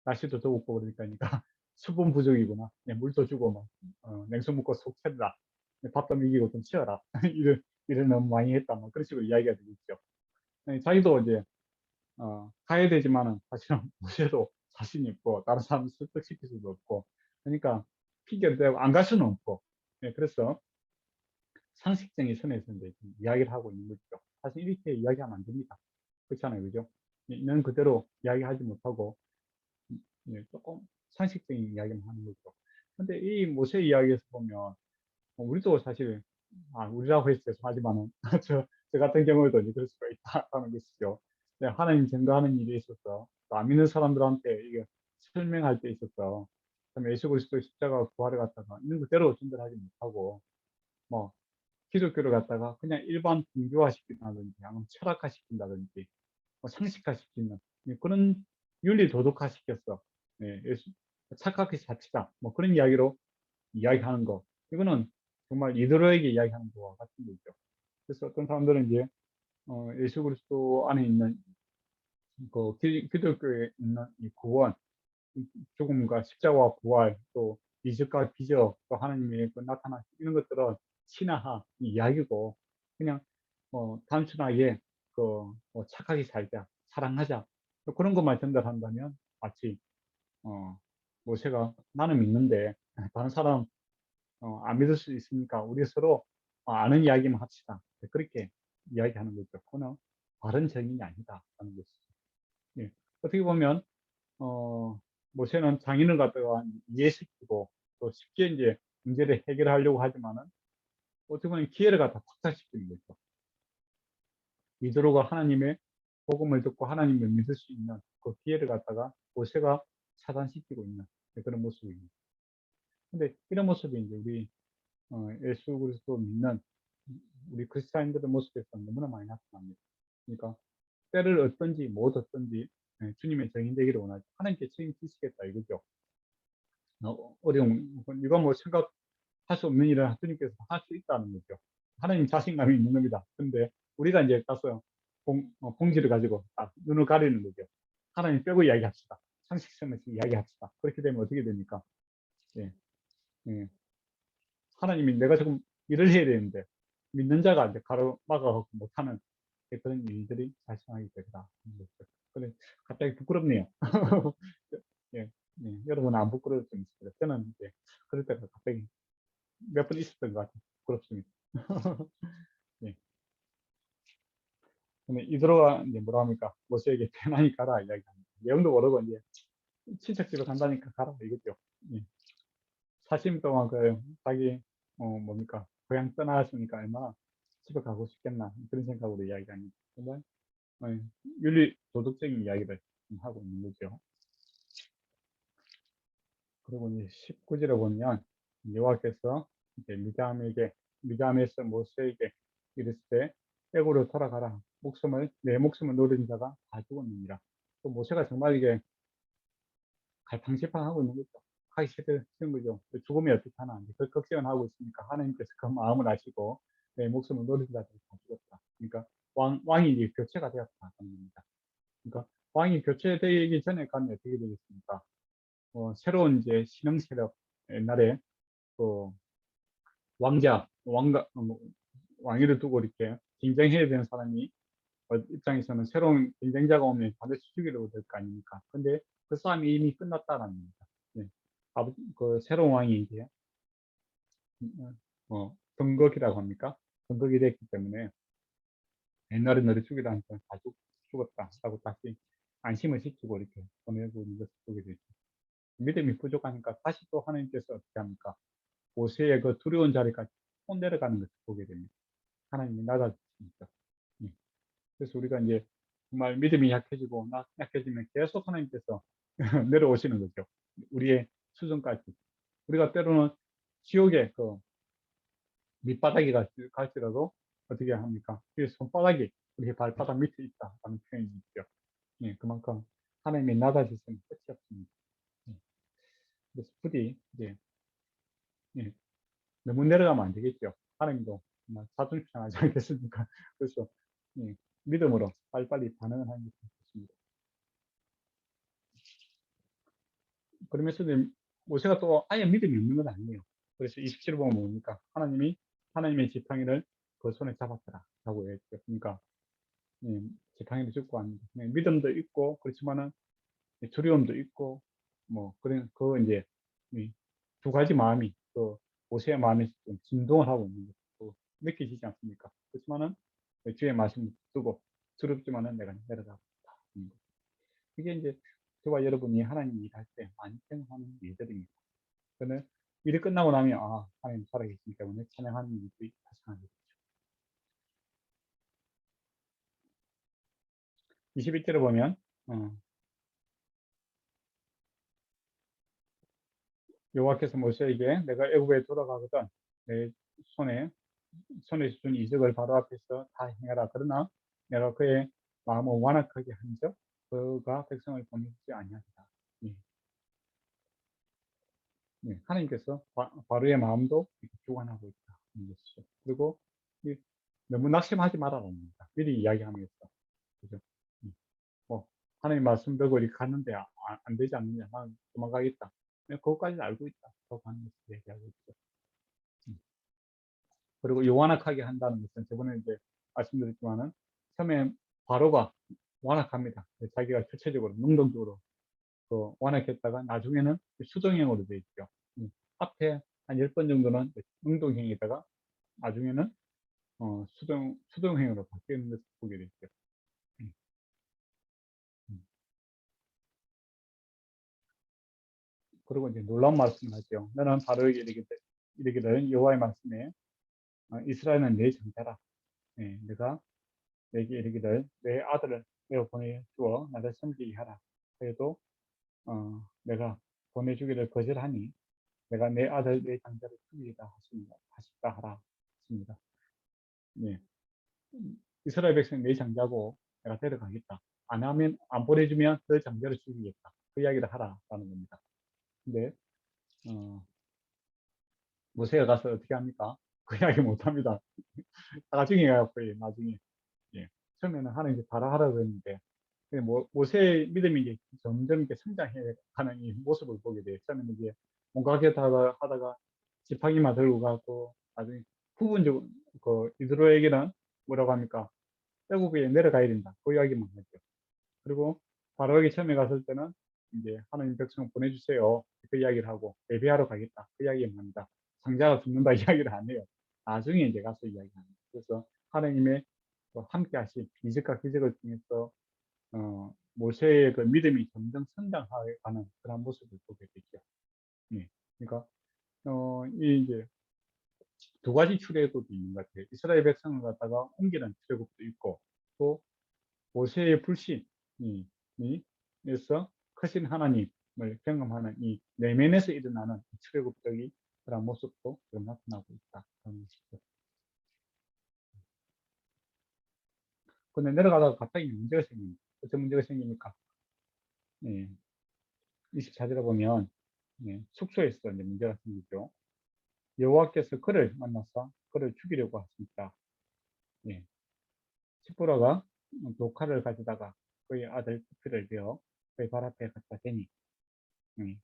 날씨도 더웠고 그러니까 수분 부족이구나. 물도 주고 냉수 먹고 속 채라. 밥도 먹이고 좀 치워라. 일을 너무 많이 했다. 그런 식으로 이야기가 되겠죠. 자기도 이제 가야 되지만은 사실은 무쇠도 자신이 없고 다른 사람 설득시킬 수도 없고 그러니까 핑계를 대고 안 갈 수는 없고 그래서 상식적인 선에서 이제 이야기를 하고 있는 거죠. 사실 이렇게 이야기하면 안 됩니다. 그렇잖아요, 그죠? 있는 그대로 이야기하지 못하고 조금 상식적인 이야기만 하는 거죠. 근데 이 모세 이야기에서 보면 우리도 사실 우리라고 해서 죄송하지만은 저 같은 경우에도 이제 그럴 수가 있다는 것이죠. 하나님 증거하는 일에 있어서 또 안 믿는 사람들한테 이게 설명할 때 있어서 참 예수 그리스도의 십자가 부활을 갖다가 있는 그대로 전달하지 못하고 뭐 기독교를 갖다가 그냥 일반 종교화시킨다든지 아니면 철학화시킨다든지 뭐 상식화시키는 그런 윤리 도덕화시켰어. 예수 착하게 삽시다. 뭐 그런 이야기로 이야기하는 거. 이거는 정말 이들에게 이야기하는 거와 같은 거죠. 그래서 어떤 사람들은 이제 예수 그리스도 안에 있는 그 기독교에 있는 이 구원, 죽음과 십자가와 부활, 또 이적과 기적, 또 하나님의 그 나타나심 이런 것들은 신화화 이야기고 그냥 단순하게 착하게 살자, 사랑하자 그런 것만 전달한다면 마치 모세가 나는 믿는데 다른 사람 안 믿을 수 있으니까 우리 서로 아는 이야기만 합시다. 그렇게 이야기하는 거죠. 그거는 바른 정의이 아니다 하는 것이죠. 예. 어떻게 보면 모세는 장인을 갖다가 이해시키고 또 쉽게 이제 문제를 해결하려고 하지만은 어떻게 보면 기회를 갖다 박탈시키는 거죠. 이드로가 하나님의 복음을 듣고 하나님을 믿을 수 있는 그 기회를 갖다가 모세가 차단시키고 있는 그런 모습입니다. 근데 이런 모습이 이제 우리 예수 그리스도 믿는 우리 크리스찬들의 모습에서 너무나 많이 나타납니다. 그러니까 때를 얻든지 못 얻든지 주님의 정인되기를 원하죠. 하나님께 책임지시겠다 이거죠. 어려운 이거 뭐 생각할 수 없는 일을 주님께서 할 수 있다는 거죠. 하나님 자신감이 있는 겁니다. 근데 우리가 이제 가서 봉지를 가지고 딱 눈을 가리는 거죠. 하나님 빼고 이야기합시다. 상식선에서 이야기합시다. 그렇게 되면 어떻게 됩니까? 예, 예. 하나님이 내가 조금 일을 해야 되는데 믿는 자가 이제 가로막아서 못하는 그런 일들이 발생하게 되더라. 그래 갑자기 부끄럽네요. 예, 예, 여러분은 안 부끄러울 수 있어요. 저는 이제 그럴 때가 갑자기 몇 번 있었던 것 같아요. 부끄럽습니다. 예. 근데 이드로가 이제 뭐라 합니까? 모세에게 편안히 가라 이야기합니다. 내용도 모르고 이제 친척집에 간다니까 가라 이거죠. 예. 40일 동안 자기 뭡니까 고향 떠나왔으니까 얼마나 집에 가고 싶겠나 그런 생각으로 이야기합니다. 정말 윤리 도덕적인 이야기를 하고 있는 거죠. 그리고 이제 19절에 보면 여호와께서 이제 미담에서 모세에게 이랬을 때 애고로 돌아가라. 내 목숨을 노린 자가 다 죽었느니라. 또 모세가 정말 이게 갈팡질팡하고 있는 거죠. 하기 싫은 거죠. 죽으면 어떻게 하나. 그 걱정을 하고 있으니까 하나님께서 그 마음을 아시고 내 목숨을 노린 자들이 다 죽었다. 그러니까 왕이 이제 교체가 되었다는 겁니다. 그러니까 왕이 교체되기 전에 가면 어떻게 되겠습니까? 새로운 이제 신흥 세력, 옛날에 그 왕위를 두고 이렇게 경쟁해야 되는 사람이 입장에서는 새로운 경쟁자가 오면 반드시 죽이려고 될 거 아닙니까? 근데 그 싸움이 이미 끝났다라는 겁니다. 네. 그 새로운 왕이 이제 등극이라고 합니까? 등극이 됐기 때문에 옛날에 너를 죽이다 하니까 다 죽었다 하고 다시 안심을 시키고 이렇게 보내고 있는 것을 보게 되죠. 믿음이 부족하니까 다시 또 하나님께서 어떻게 합니까? 모세의 그 두려운 자리까지 또 내려가는 것을 보게 됩니다. 하나님이 낮아지시니까. 예. 그래서 우리가 이제 정말 믿음이 약해지고 약해지면 계속 하나님께서 내려오시는 거죠. 우리의 수준까지. 우리가 때로는 지옥의 그 밑바닥에 갈지라도 어떻게 합니까? 그 손바닥이 우리 발바닥 밑에 있다라는 표현이 있죠. 예, 그만큼 하나님이 낮아지시는 끝이 없습니다. 예. 그래서 부디 이제 예, 너무 내려가면 안 되겠죠. 하나님도 정말 자존심 상하지 않겠습니까? 그래서 예, 믿음으로 빨리빨리 반응을 하는 게 좋습니다. 그러면서도 모세가 또 아예 믿음이 없는 건 아니에요. 그래서 27을 보면 뭡니까? 하나님의 지팡이를 그 손에 잡았더라 라고 했죠. 그러니까 지팡이를 짚고 왔는데 믿음도 있고 그렇지만은 두려움도 있고 그 이제 두 가지 마음이 그 모세의 마음이 좀 진동을 하고 있는 것도 느껴지지 않습니까? 그렇지만은 주의 말씀을 듣고 두렵지만은 내가 내려가고 있다. 이게 이제 저와 여러분이 하나님 일할 때 많이 경험하는 일들입니다. 그러면 일이 끝나고 나면 하나님 살아계시기 때문에 찬양하는 일들이 발생하게 되죠. 21절에 보면 여호와께서 모세에게 내가 애굽에 돌아가거든 내 손에 준 이적을 바로 앞에서 다 행하라. 그러나 내가 그의 마음을 완악하게 한즉 그가 백성을 보내지 아니하리라. 예. 예. 하나님께서 바로의 마음도 주관하고 있다는 것이죠. 그리고 너무 낙심하지 말아라는 겁니다. 미리 이야기하면서. 그죠? 음. 하나님 말씀 듣고 이렇게 갔는데 안 되지 않느냐. 난 도망가겠다. 그것까지 알고 있다. 라고 하는 것을 얘기하고 있죠. 그리고 요완하게 한다는 것은 저번에 이제 말씀드렸지만은 처음에 바로가 완악합니다. 자기가 주체적으로 능동적으로 완악했다가 나중에는 수동형으로 되어 있죠. 앞에 한 10번 정도는 능동형이다가 나중에는 수동형으로 바뀌는 것을 보게 됐죠. 음, 음. 그리고 이제 놀라운 말씀을 하죠. 너는 바로에게 이르기를 여호와의 말씀에 이스라엘은 내 전자라. 내가 내게 이르기를 내 아들을 내가 보내주어 나를 섬기게 하라. 그래도 내가 보내주기를 거절하니 내가 내 아들 내 장자를 죽이리라 하시다 하라 했습니다. 예. 이스라엘 백성 내 장자고 내가 데려가겠다. 안 보내주면 그 장자를 죽이겠다. 그 이야기를 하라라는 겁니다. 근데 모세가 가서 어떻게 합니까? 그 이야기 못 합니다. 나중에 가고 나중에. 예. 처음에는 하나님께 바로 하라고 했는데 모세의 믿음이 이제 점점 이렇게 성장해가는 이 모습을 보게 돼요. 처음에는 이제 뭔가 하다가 지팡이만 들고 가고 나중에 부분적으로 이드로에게는 뭐라고 합니까? 애굽에 내려가야 된다. 그 이야기만 하죠. 그리고 바로에게 처음에 갔을 때는 이제 하나님 백성 보내주세요. 그 이야기를 하고 예배하러 가겠다. 그 이야기만 합니다. 상자가 죽는다 이야기를 안 해요. 나중에 이제 가서 이야기합니다. 그래서 하나님의 함께 하신 이적과 기적을 통해서 모세의 그 믿음이 점점 성장하는 그런 모습을 보게 되죠. 예. 그러니까 이제 두 가지 출애굽이 있는 것 같아요. 이스라엘 백성을 갖다가 옮기는 출애굽도 있고 또 모세의 불신에서 크신 하나님을 경험하는 이 내면에서 일어나는 출애굽적인 그런 모습도 지금 나타나고 있다. 그런 것이죠. 근데 내려가다가 갑자기 문제가 생깁니다. 어떤 문제가 생기니까, 예, 24절에 보면, 예, 숙소에서 이제 문제가 생기죠. 여호와께서 그를 만나서 그를 죽이려고 하십니다. 예, 시보라가 독칼을 가져다가 그의 아들 구피를 베어 그의 발 앞에 갖다 대니, 예,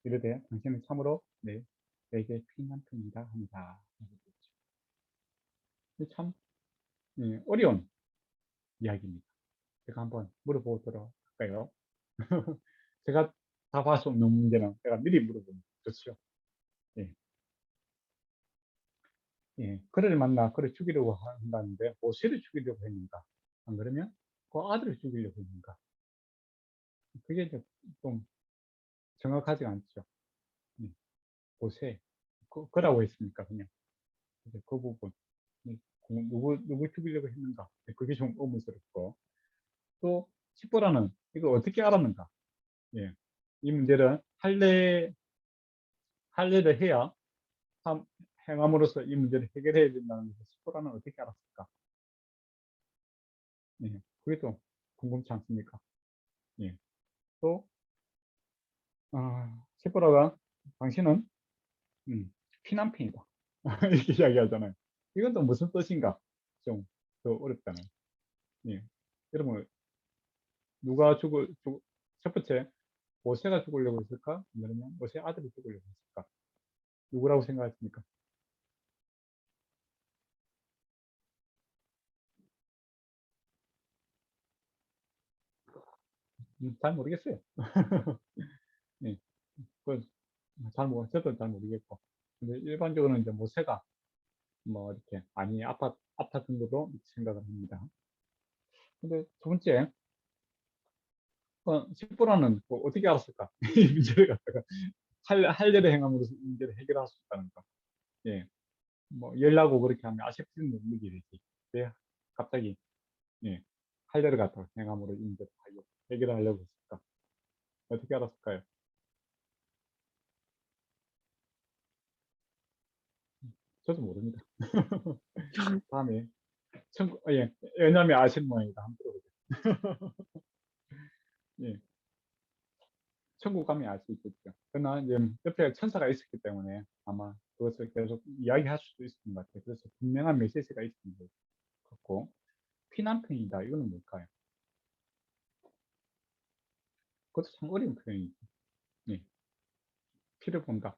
이르되 당신은 참으로 내게 피난 편이다 합니다. 참 어려운 이야기입니다. 제가 한번 물어보도록 할까요? 제가 답할 수 없는 문제는 제가 미리 물어보면 좋죠. 예. 예. 그를 만나 그를 죽이려고 한다는데 모세를 죽이려고 했는가? 안 그러면 그 아들을 죽이려고 했는가? 그게 이제 좀 정확하지가 않죠. 예. 모세 그라고 했습니까? 그냥 이제 그 부분 예. 누구 죽이려고 했는가? 예, 그게 좀 의문스럽고 또 십보라는 이거 어떻게 알았는가? 예. 이 문제를 할례를 해야 행함으로써 이 문제를 해결해야 된다는 것을 십보라는 어떻게 알았을까? 예. 그게 또 궁금치 않습니까? 예. 또 십보라가 당신은 피난민이다 이렇게 이야기하잖아요. 이건 또 무슨 뜻인가? 좀 더 어렵잖아요. 예. 여러분 첫 번째 모세가 죽으려고 했을까? 아니면 모세 아들이 죽으려고 했을까? 누구라고 생각하십니까? 잘 모르겠어요. 예. 저도 잘 모르겠고. 근데 일반적으로는 이제 모세가 뭐 이렇게 많이 아팠던 것으로 생각을 합니다. 근데 두 번째, 십보라는 어떻게 알았을까? 이 문제를 갖다가 할례를 행함으로써 이 문제를 해결할 수 있다는 거. 예. 뭐 열나고 그렇게 하면 아쉽지는 못느끼 되지. 왜 갑자기 예. 할례를 갖다가 행함으로 이 문제를 해결하려고 했을까? 어떻게 알았을까요? 저도 모릅니다. 다음에 왜냐면 아시는 모양이다. 한번 들어보죠. 예. 천국 가면 알 수 있겠죠. 그러나 이제 옆에 천사가 있었기 때문에 아마 그것을 계속 이야기할 수도 있었던 것 같아요. 그래서 분명한 메시지가 있었던 것 같고, 피난편이다. 이거는 뭘까요? 그것도 참 어려운 표현이죠. 예. 피를 본다.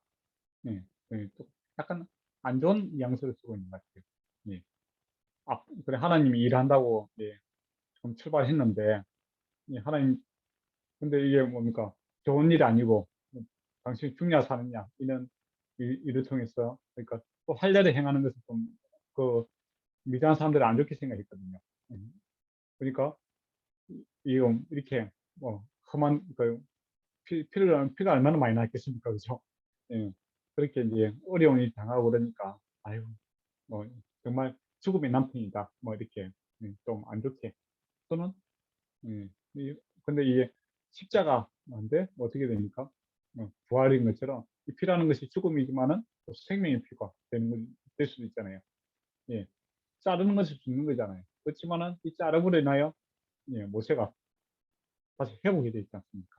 예. 예. 또 약간 안 좋은 뉘앙스를 쓰고 있는 것 같아요. 예. 그래, 하나님이 일한다고, 예, 좀 출발했는데, 예, 하나님, 근데 이게 뭡니까? 좋은 일이 아니고, 당신이 죽냐 사느냐, 일을 통해서, 그러니까 또 할례를 행하는 것은 좀, 그, 미장한 사람들은 안 좋게 생각했거든요. 그러니까, 이거, 이렇게, 뭐, 험한, 피가 얼마나 많이 났겠습니까? 그죠? 예. 그렇게 이제 어려운 일 당하고 그러니까, 아유, 뭐, 정말 죽음의 남편이다. 뭐, 이렇게, 좀 안 좋게. 또는, 예, 근데 이게 십자가인데 어떻게 됩니까? 부활인 것처럼 이 피라는 것이 죽음이지만은 또 생명의 피가 될 수도 있잖아요. 예, 자르는 것이 죽는 거잖아요. 그렇지만은 이 자르고 인하여 예, 모세가 다시 회복이 되어 있지 않습니까?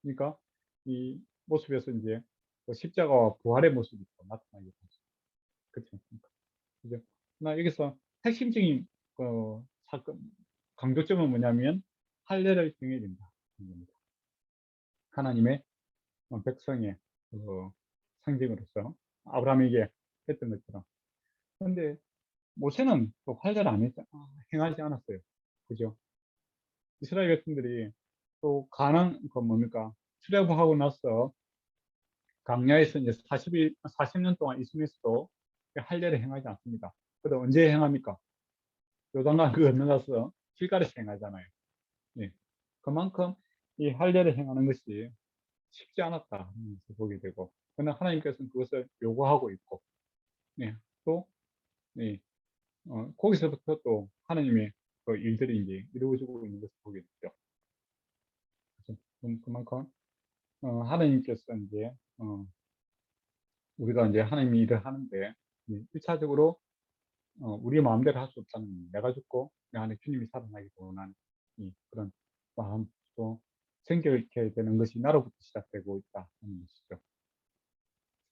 그러니까 이 모습에서 이제 그 십자가와 부활의 모습이 또 나타나게 되죠. 그렇지 않습니까? 그죠? 나 여기서 핵심적인 사건 강조점은 뭐냐면 할례를 정해야 된다. 하나님의 백성의 그 상징으로서 아브라함에게 했던 것처럼. 그런데 모세는 또 할례를 행하지 않았어요. 그죠? 이스라엘 백성들이 또 그 뭡니까? 출애굽하고 나서 광야에서 이제 40년 동안 있으면서도 할례를 행하지 않습니다. 그래도 언제 행합니까? 요단강 그 건너가서 길가에서 행하잖아요. 예. 그만큼 이 할례를 행하는 것이 쉽지 않았다 하는 것을 보게 되고, 그러나 하나님께서는 그것을 요구하고 있고, 예, 또, 예, 거기서부터 또 하나님의 그 일들이 이제 이루어지고 있는 것을 보게 되죠. 그래서 그만큼, 하나님께서 이제, 우리가 이제 하나님이 일을 하는데 1차적으로 우리 마음대로 할 수 없다는 내가 죽고 내 안에 주님이 살아나기 원하는 그런 마음도 생겨야 되는 것이 나로부터 시작되고 있다 하는 것이죠.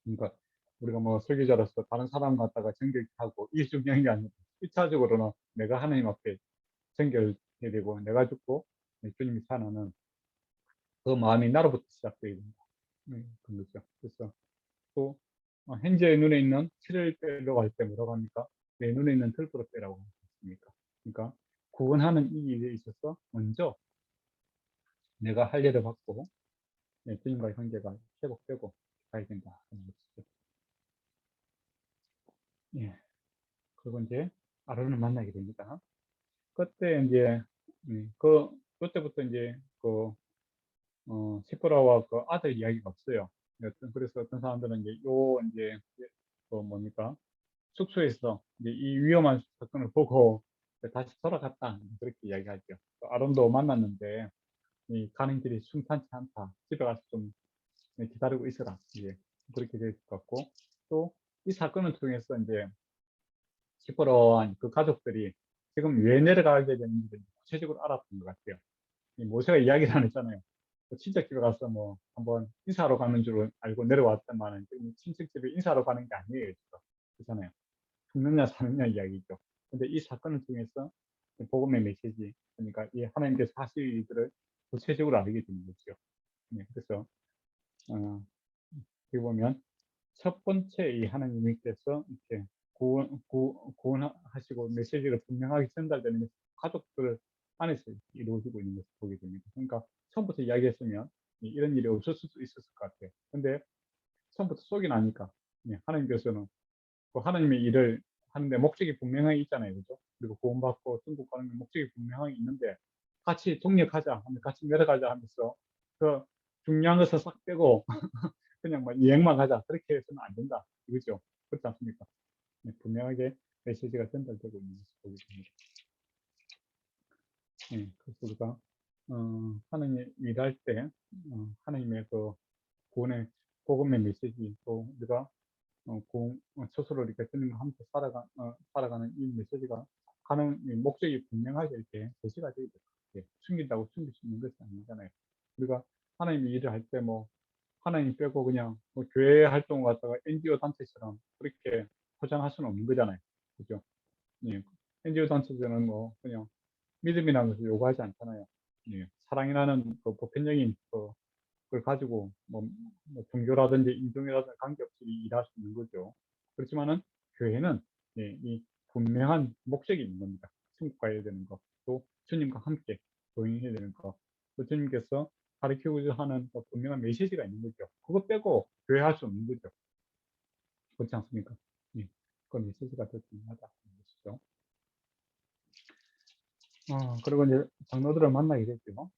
그러니까 우리가 뭐 설교자로서 다른 사람 갖다가 정결하고 이게 중요한 게 아니라 1차적으로는 내가 하나님 앞에 정결해야 되고 내가 죽고 내 주님이 살아나는 그 마음이 나로부터 시작되어야 된다. 그런 거죠. 그래서 또 현재 눈에 있는 칠을 빼려고 할 때 뭐라고 합니까? 내 눈에 있는 털보를 빼라고 했습니까? 그러니까 구원하는 이 일에 있어서 먼저 내가 할 일을 받고 내 주님과의 관계가 회복되고 가야 된다 하는 것이죠. 예. 그리고 이제 아론을 만나게 됩니다. 그때 이제 그때부터 이제 시프라와 그 아들 이야기가 없어요. 그래서 어떤 사람들은 이제 그 뭡니까? 숙소에서 이제 이 위험한 사건을 보고 다시 돌아갔다 그렇게 이야기하죠. 아론도 만났는데 가는 길이 순탄치 않다. 집에 가서 좀 기다리고 있어라. 이제 그렇게 될 것 같고 또 이 사건을 통해서 이제 시퍼러한 그 가족들이 지금 왜 내려가게 되는지 구체적으로 알았던 것 같아요. 모세가 이야기를 안 했잖아요. 친척 집에 가서 뭐 한번 인사하러 가는 줄 알고 내려왔더만은 친척 집에 인사하러 가는 게 아니에요. 그렇잖아요. 죽느냐 사느냐 이야기죠. 근데 이 사건을 통해서 복음의 메시지, 그러니까 이 하나님께서 하실 일들을 구체적으로 알게 되는 거죠. 그래서 여기 보면 첫 번째 이 하나님께서 이렇게 구원하시고 메시지가 분명하게 전달되는 것이 가족들 안에서 이루어지고 있는 것을 보게 됩니다. 그러니까 처음부터 이야기했으면 이런 일이 없었을 수 있었을 것 같아요. 근데 처음부터 속이 나니까 하나님께서는 그 하나님의 일을 하는데 목적이 분명하게 있잖아요. 그죠? 그리고 구원받고 천국 가는 목적이 분명하게 있는데 같이 동력하자 하면 같이 내려가자 하면서 그 중요한 것을 싹 빼고 그냥 뭐 여행만 가자 그렇게 해서는 안 된다. 이거죠. 그렇지 않습니까? 분명하게 메시지가 전달되고 있는 것을 보게 됩니다. 그래서 우리가 하나님 일할 때 하나님의 그 구원의 복음의 메시지 또 우리가 스스로 이렇게 주님과 함께 살아가는 이 메시지가 가는 목적이 분명하게 이렇게 제시가 되어 있죠. 숨긴다고 숨길 수 있는 것이 아니잖아요. 우리가 하나님 일을 할 때 뭐 하나님 빼고 그냥 뭐 교회 활동을 갖다가 NGO 단체처럼 그렇게 포장할 수는 없는 거잖아요. 그죠? 예. NGO 단체들은 뭐 그냥 믿음이라는 것을 요구하지 않잖아요. 예. 사랑이라는 그 보편적인 그걸 가지고 뭐 종교라든지 인종이라든지 관계없이 일할 수 있는 거죠. 그렇지만은 교회는 이 분명한 목적이 있는 겁니다. 천국 가야 되는 것, 또 주님과 함께 동행해야 되는 것, 또 주님께서 가르치고자 하는 분명한 메시지가 있는 거죠. 그거 빼고 교회 할 수 없는 거죠. 그렇지 않습니까? 예. 그 메시지가 더 중요하다는 것이죠. 그리고 이제 장로들을 만나게 됐죠.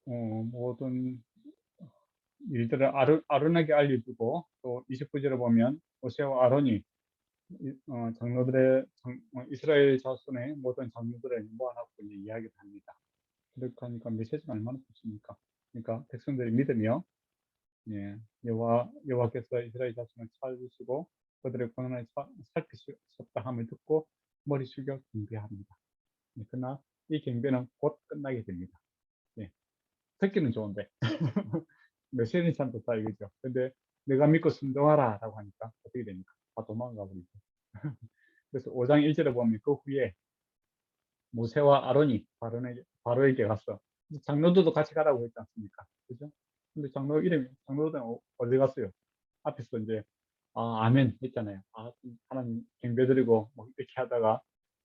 모든 일들을 아론에게 알려주고 또 29절에 보면 모세와 아론이 이스라엘 자손의 모든 장로들을 모아놓고 이제 이야기를 합니다. 그렇게 하니까 메시지가 얼마나 좋습니까? 그러니까 백성들이 믿으며 여호와께서 이스라엘 자손을 찾으시고 그들의 고난을 살피셨다 함을 듣고 머리 숙여 경배합니다. 그러나 이 경배는 곧 끝나게 됩니다. 듣기는 좋은데 메시지는 참 좋다 이거죠. 근데 내가 믿고 순종하라 라고 하니까 어떻게 됩니까? 다 도망가 버리죠. 그래서 5장 1절에 보면 그 후에 모세와 아론이 바로에게 갔어. 장로들도 같이 가라고 했지 않습니까? 그죠? 근데 장로들은 어디 갔어요? 앞에서 이제 아멘 했잖아요. 하나님 경배드리고 뭐 이렇게 하다가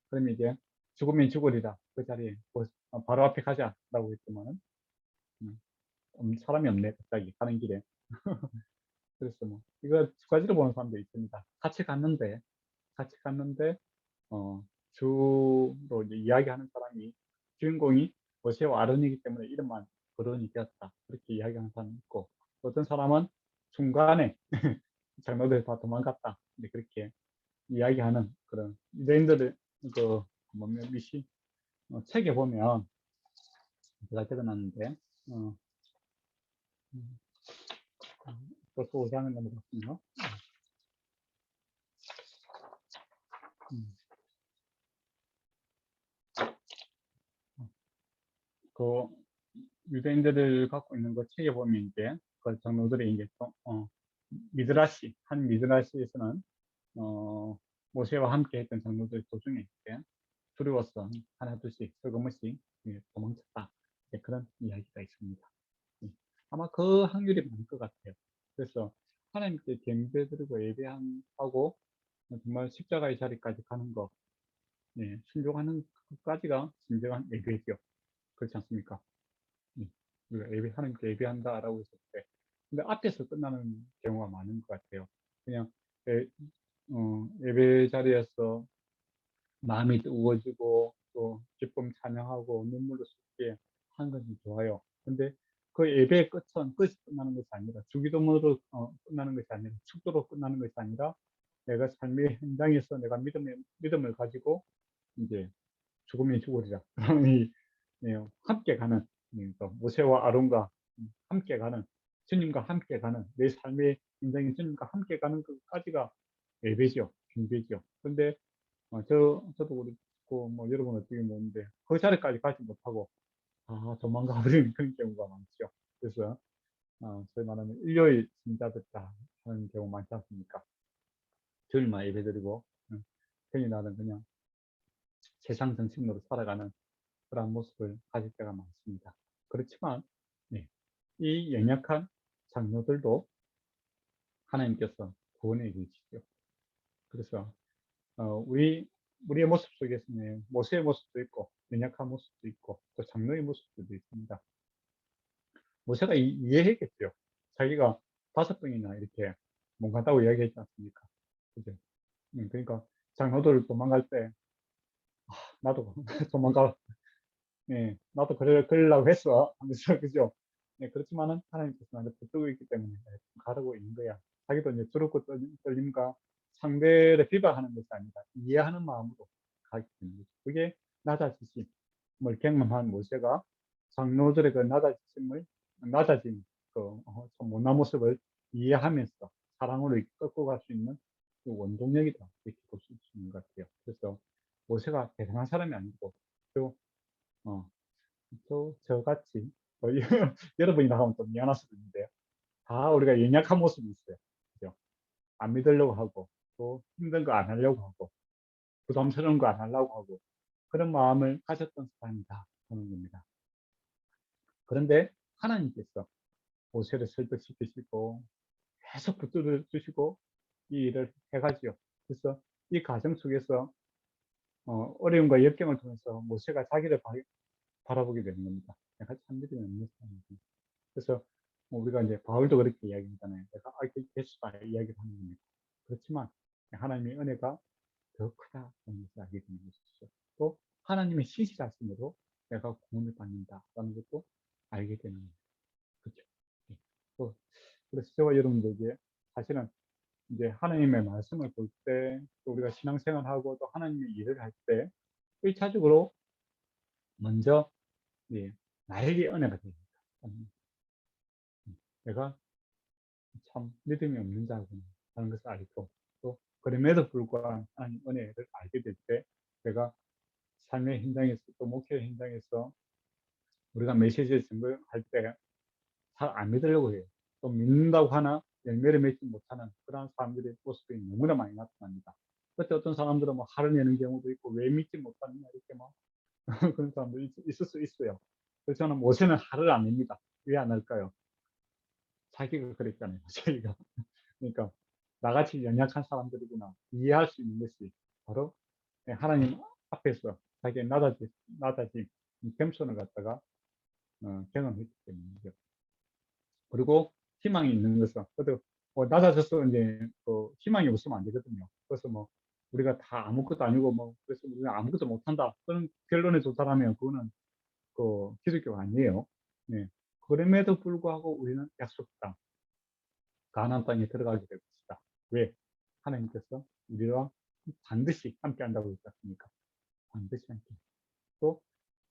그러면 이제 죽으면 죽으리라 그 자리에 바로 앞에 가자라고 했지만은 사람이 없네 갑자기 가는 길에. 그래서 뭐 이거 두 가지로 보는 사람도 있습니다. 같이 갔는데 주로 이제 이야기하는 사람이 주인공이 모세와 아론이기 때문에 이름만 거론이 되었다 그렇게 이야기하는 사람이 있고 어떤 사람은 중간에 장로들 다 도망갔다 이제 그렇게 이야기하는 그런 유대인들의 그 뭐면 미시 책에 보면 제가 적어놨는데 벌써 5장을 넘어갔군요. 음. 그 유대인들을 갖고 있는 그 책에 보면 이제 그 장로들이 이제 또 미드라시 한 미드라시에서는 모세와 함께 했던 장로들 도중에 이제 두려워서 하나 둘씩 슬그머시 도망쳤다. 그런 이야기가 있습니다. 아마 그 확률이 많을 것 같아요. 그래서 하나님께 경배드리고 예배하고 정말 십자가의 자리까지 가는 거, 순종하는 것까지가 진정한 예배죠. 그렇지 않습니까? 우리가 하나님께 예배한다라고 했을 때, 근데 앞에서 끝나는 경우가 많은 것 같아요. 그냥 예배 자리에서 마음이 뜨거워지고 또 기쁨 찬양하고 눈물로 쏟게 하는 것은 좋아요. 근데 그 예배의 끝이 끝나는 것이 아니라 주기도문으로 끝나는 것이 아니라 축도로 끝나는 것이 아니라 내가 삶의 현장에서 내가 믿음을 가지고 이제 죽으면 죽으리라. 이 함께 가는 또 모세와 아론과 함께 가는 주님과 함께 가는 내 삶의 현장에 주님과 함께 가는 것까지가 예배죠, 경배죠. 근데 저도 그렇고 뭐 여러분 어떻게 보는데 그 자리까지 가지 못하고 도망가 버리는 그런 경우가 많죠. 그래서 저희 말하는 일요일 신자됐다 하는 경우 많지 않습니까? 주일만 예배드리고 평일날은 그냥 세상 정신으로 살아가는 그런 모습을 가질 때가 많습니다. 그렇지만 이 연약한 장로들도 하나님께서 구원해 주시죠. 그래서 우리의 모습 속에서는 모세의 모습도 있고 연약한 모습도 있고 또 장로의 모습도 있습니다. 모세가 이해했겠죠. 자기가 5번이나 이렇게 몸 간다고 이야기했지 않습니까? 그죠? 그러니까 장로들 도망갈 때 나도 도망가, 나도 그러려고 했어 하면서 그죠? 그렇지만은 하나님께서 나를 붙들고 있기 때문에 가르고 있는 거야. 자기도 이제 두렵고 떨림과 상대를 비방하는 것이 아니라 이해하는 마음으로 가기 때문에 그게 낮아지심을 경험한 모세가 장로들의 그 낮아진 좀 못난 모습을 이해하면서 사랑으로 끌고 갈 수 있는 그 원동력이다 이렇게 볼 수 있는 것 같아요. 그래서 모세가 대단한 사람이 아니고 또 저같이 여러분이 나가면 좀 미안할 수도 있는데요. 다 우리가 연약한 모습이 있어요. 그죠? 안 믿으려고 하고 또 힘든 거 안 하려고 하고 부담스러운 거 안 하려고 하고 그런 마음을 가졌던 사람이다 하는 겁니다. 그런데 하나님께서 모세를 설득시키시고 계속 붙들어 주시고 이 일을 해가지요. 그래서 이 과정 속에서 어려움과 역경을 통해서 모세가 자기를 바라보게 되는 겁니다. 내가 참 믿음이 없는 사람이지. 그래서 우리가 이제 바울도 그렇게 이야기하잖아요. 내가 예수다 이야기를 하는 겁니다. 그렇지만 하나님의 은혜가 더 크다는 것을 알게 되는 것이죠. 또 하나님의 신실하심으로 내가 구원을 받는다라는 것도 알게 되는 겁니다. 그렇죠. 또 그래서 저와 여러분들에게 사실은 이제 하나님의 말씀을 볼 때, 또 우리가 신앙생활하고 또 하나님의 일을 할 때, 1차적으로 먼저 나에게 은혜가 됩니다. 내가 참 믿음이 없는 자구나 하는 것을 알고 또 그럼에도 불구하고 하나님 은혜를 알게 될 때 내가 삶의 현장에서 또 목회 현장에서 우리가 메시지를 전달할 때 잘 안 믿으려고 해요. 또 믿는다고 하나 열매를 맺지 못하는 그런 사람들의 모습이 너무나 많이 나타납니다. 그때 어떤 사람들은 뭐 화를 내는 경우도 있고 왜 믿지 못하느냐 이렇게 막 그런 사람도 있을 수 있어요. 그래서 저는 모세는 화를 안 냅니다. 왜 안 할까요? 자기가 그랬잖아요. 자기가. 그러니까 나같이 연약한 사람들이구나 이해할 수 있는 것이 바로 하나님 앞에서 자기의 낮아진 겸손을 갖다가 경험했기 때문이죠. 그리고 희망이 있는 것은 그래도 낮아져서 이제 희망이 없으면 안 되거든요. 그래서 뭐 우리가 다 아무것도 아니고 뭐 그래서 우리가 아무것도 못한다 그런 결론에 도달하면 그거는 기독교가 아니에요. 네. 그럼에도 불구하고 우리는 약속 땅 가나안 땅에 들어가게 될 것이다. 왜? 하나님께서 우리와 반드시 함께 한다고 했지 않습니까? 반드시 함께. 또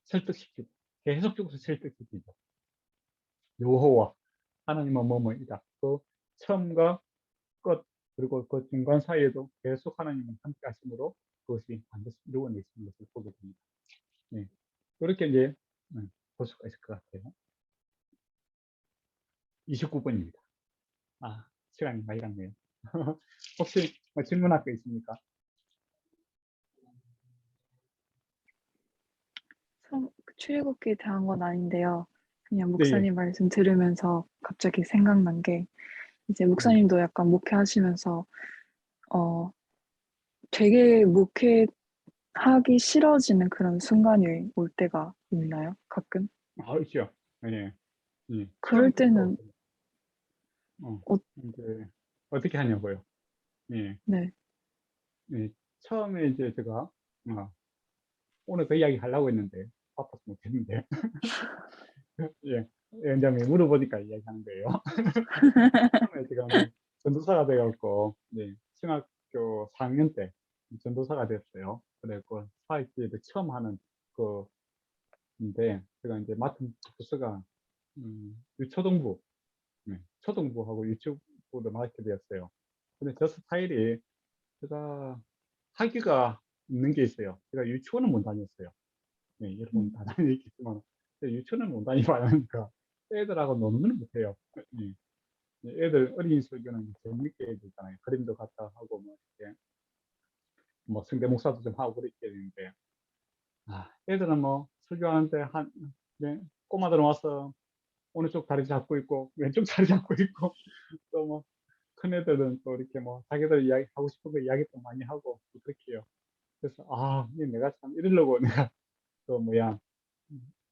설득시키고 계속적으로 설득시키죠. 여호와 하나님은 뭐뭐이다. 또 처음과 끝 그리고 그 중간 사이에도 계속 하나님은 함께 하심으로 그것이 반드시 이루어내시는 것을 보게 됩니다. 네. 그렇게 이제 볼 수가 있을 것 같아요. 29번입니다. 아, 시간이 많이 갔네요. 혹시 뭐 질문할 거 있습니까? 출애굽기에 대한 건 아닌데요. 그냥 네, 예. 목사님 말씀 들으면서 갑자기 생각난 게 이제 네. 목사님도 약간 목회하시면서 어 되게 목회하기 싫어지는 그런 순간이 올 때가 있나요? 가끔? 아, 있죠. 예. 예. 그럴 처음부터 때는 어, 이제 어떻게 하냐고요. 예. 네. 예. 처음에 이제 제가 오늘 그 이야기 하려고 했는데 바빠서 못했는데 예. 원장님이 물어보니까 이야기하는 거예요. 처음에 제가 이제 전도사가 돼갖고 중학교 4학년 때 전도사가 됐어요. 그래갖고 사회교회를 처음 하는 그인데 제가 이제 맡은 부서가 유초등부, 초등부하고 유치부를 맡게 되었어요. 근데 저 스타일이 제가 학위가 있는 게 있어요. 제가 유치원은 못 다녔어요. 여러분 음, 다 다니겠지만 유치원은 못 다니니까 애들하고 노는 못해요. 예. 애들 어린이 설교는 재밌게 해야 되잖아요. 그림도 갖다 하고 뭐 이렇게 뭐 성대 목사도 좀 하고 그렇게 되는데 애들은 뭐 설교하는데 꼬마들은 와서 어느 쪽 다리 잡고 있고 왼쪽 다리 잡고 있고 또 뭐 큰애들은 또 이렇게 뭐 자기들 이야기 하고 싶은 거 이야기도 많이 하고 그렇게 해요. 그래서 이게 내가 참 이러려고 내가 그 뭐야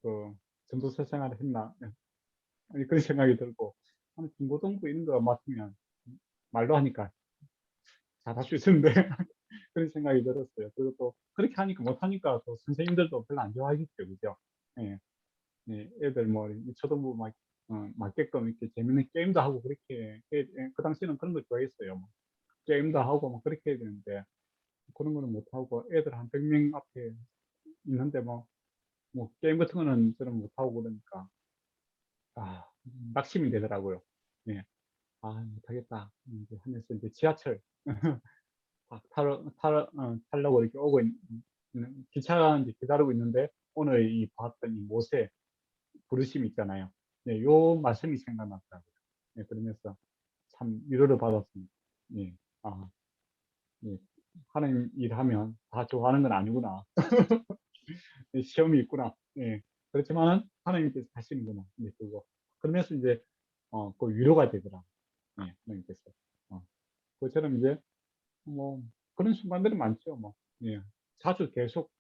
그 전도사 생활을 했나 아니, 그런 생각이 들고 중고등부 이런 거 맡으면 말로 하니까 잘할 수 있었는데 그런 생각이 들었어요. 그리고 또 그렇게 하니까 못하니까 또 선생님들도 별로 안 좋아하겠죠, 그죠? 예, 애들 뭐 초등부 맞게끔 이렇게 재밌는 게임도 하고 그렇게 그 당시에는 그런 거 좋아했어요. 뭐. 게임도 하고 뭐 그렇게 해야 되는데 그런 거는 못 하고 애들 한 100명 앞에 있는데 뭐 게임 같은 거는 저는 못 하고 그러니까 낙심이 되더라고요. 예, 못하겠다. 이제 하면서 이제 지하철 타려고 이렇게 오고 기차가 이제 기다리고 있는데 오늘 이 봤던 이 모세 부르심 있잖아요. 요 말씀이 생각났다고요. 그러면서 참 위로를 받았습니다. 예, 아, 예. 하나님 일하면 다 좋아하는 건 아니구나. 시험이 있구나. 예. 그렇지만은 하나님께서 하시는구나. 그거. 그러면서 이제 그 위로가 되더라. 예, 하나님께서. 그처럼 이제 뭐 그런 순간들이 많죠. 뭐 예. 자주 계속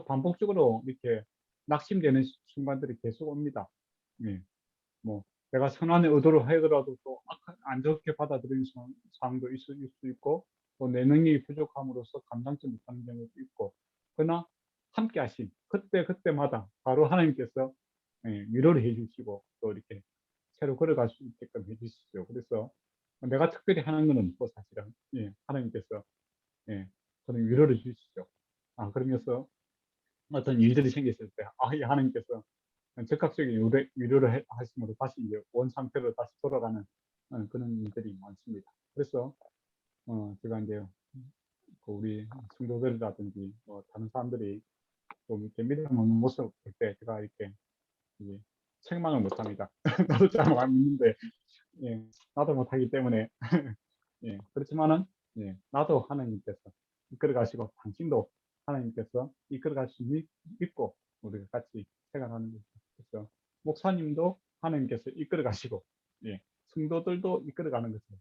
반복적으로 이렇게 낙심되는 순간들이 계속 옵니다. 예. 뭐 내가 선한의 의도로 하더라도 또 안 좋게 받아들이는 상황도 있을 수 있고 또 내 능력이 부족함으로써 감당치 못하는 경우도 있고 그러나 함께 하신 그때마다 바로 하나님께서 위로를 해주시고 또 이렇게 새로 걸어갈 수 있게끔 해주시죠. 그래서 내가 특별히 하는 건 없고 사실은 하나님께서 그런 위로를 주시죠. 그러면서 어떤 일들이 생겼을 때 이 하나님께서 즉각적인 위로를 하심으로 다시 이제 원 상태로 다시 돌아가는 그런 일들이 많습니다. 그래서 제가 이제 그 우리 성도들이라든지 뭐 다른 사람들이 좀 이렇게 믿음 없는 모습을 볼 때 제가 이렇게 이제 책망을 못합니다. 나도 잘 안 믿는데 나도 못하기 때문에 그렇지만은 나도 하나님께서 이끌어 가시고 당신도 하나님께서 이끌어 가시 믿고 우리가 같이 생활하는 거죠. 그래서 목사님도 하나님께서 이끌어 가시고 성도들도 이끌어 가는 것을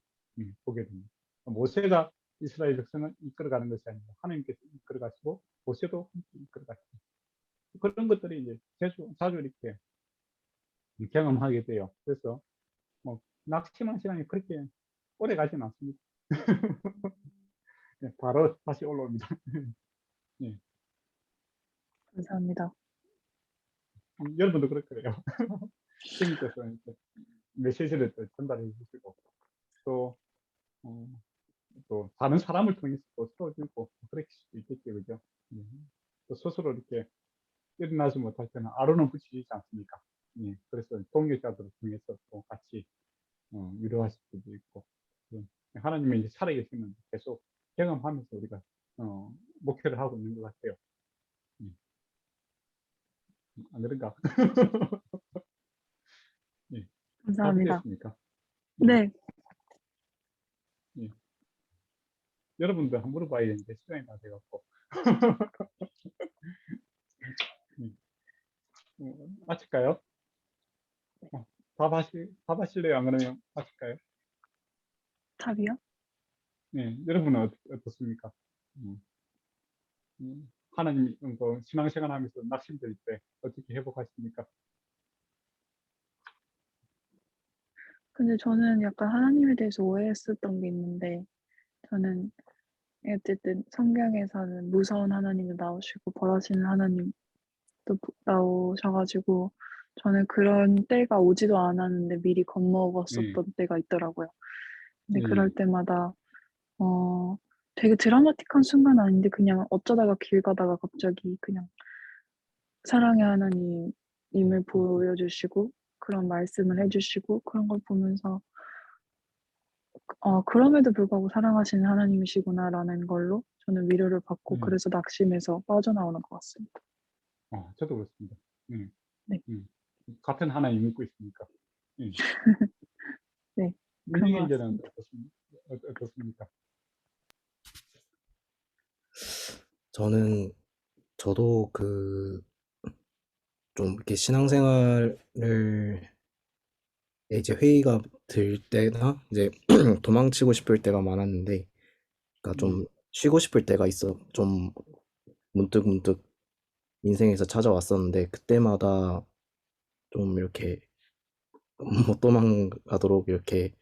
보게 됩니다. 모세가 이스라엘 백성을 이끌어 가는 것이 아니라 하나님께서 이끌어 가시고 모세도 함께 이끌어 가시고 그런 것들이 이제 자주 이렇게 경험하게 돼요. 그래서 뭐 낙심한 시간이 그렇게 오래 가지는 않습니다. 바로 다시 올라옵니다. 예. 감사합니다. 여러분도 그럴 거예요. 주님께서 이렇게 메시지를 또 전달해 주시고 또, 어, 또 다른 사람을 통해서 또 세워주고 그렇게 수도 있겠죠, 그죠? 또 스스로 이렇게 일어나지 못할 때는 아론은 붙이지 않습니까? 예, 그래서 동역자들을 통해서 또 같이 위로하실 수도 있고, 하나님이 이제 살아계시면 계속 경험하면서 우리가 목표를 하고 있는 것 같아요. 안 그런가? 예, 잘 감사합니다. 들렸습니까? 예, 네, 예. 여러분들 한번 물어봐야 되는데 시간이 다 돼갖고. 예. 마칠까요? 답하실래요? 안 그러면 마칠까요? 답이요? 네, 여러분은 어떻습니까? 음, 하나님 신앙생활 하면서 낙심될 때 어떻게 회복하십니까? 근데 저는 약간 하나님에 대해서 오해했었던 게 있는데, 저는 어쨌든 성경에서는 무서운 하나님도 나오시고 벌하시는 하나님도 나오셔가지고 저는 그런 때가 오지도 않았는데 미리 네, 겁먹었었던 때가 있더라고요. 근데 그럴 네, 때마다 어 되게 드라마틱한 순간 아닌데 그냥 어쩌다가 길 가다가 갑자기 그냥 사랑의 하나님임을 보여주시고 그런 말씀을 해주시고 그런 걸 보면서 그럼에도 불구하고 사랑하시는 하나님이시구나라는 걸로 저는 위로를 받고 네. 그래서 낙심에서 빠져나오는 것 같습니다. 저도 그렇습니다. 네, 네, 네. 같은 하나님 믿고 있으니까. 네. 네, 그런 것 민중현재는 같습니다. 어떻습니까? 저도 좀 이렇게 신앙생활을 이제 회의가 들 때나 이제 도망치고 싶을 때가 많았는데, 그러니까 네, 좀 쉬고 싶을 때가 좀 문득 인생에서 찾아왔었는데, 그때마다 좀 이렇게 못 도망가도록 이렇게,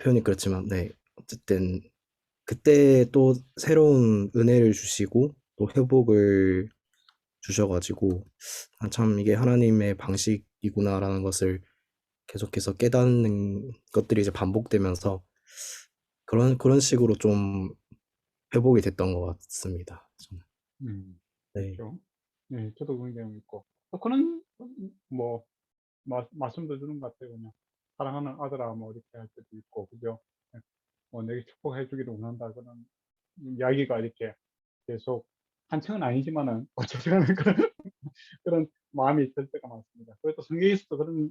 표현이 그렇지만, 네. 어쨌든, 그때 또 새로운 은혜를 주시고, 또 회복을 주셔가지고, 참 이게 하나님의 방식이구나라는 것을 계속해서 깨닫는 것들이 이제 반복되면서 그런 식으로 좀 회복이 됐던 것 같습니다. 저는. 네. 그렇죠. 네, 저도 그런 경험 있고. 또 그런, 뭐, 말씀도 주는 것 같아요. 그냥, 사랑하는 아들아, 뭐, 이렇게 할 때도 있고, 그죠? 네, 뭐, 내게 축복해 주기를 원한다. 그런 이야기가 이렇게 계속, 한층은 아니지만은, 어쩌지간한 그런 마음이 들 때가 많습니다. 그리고 또 성경에서도 그런,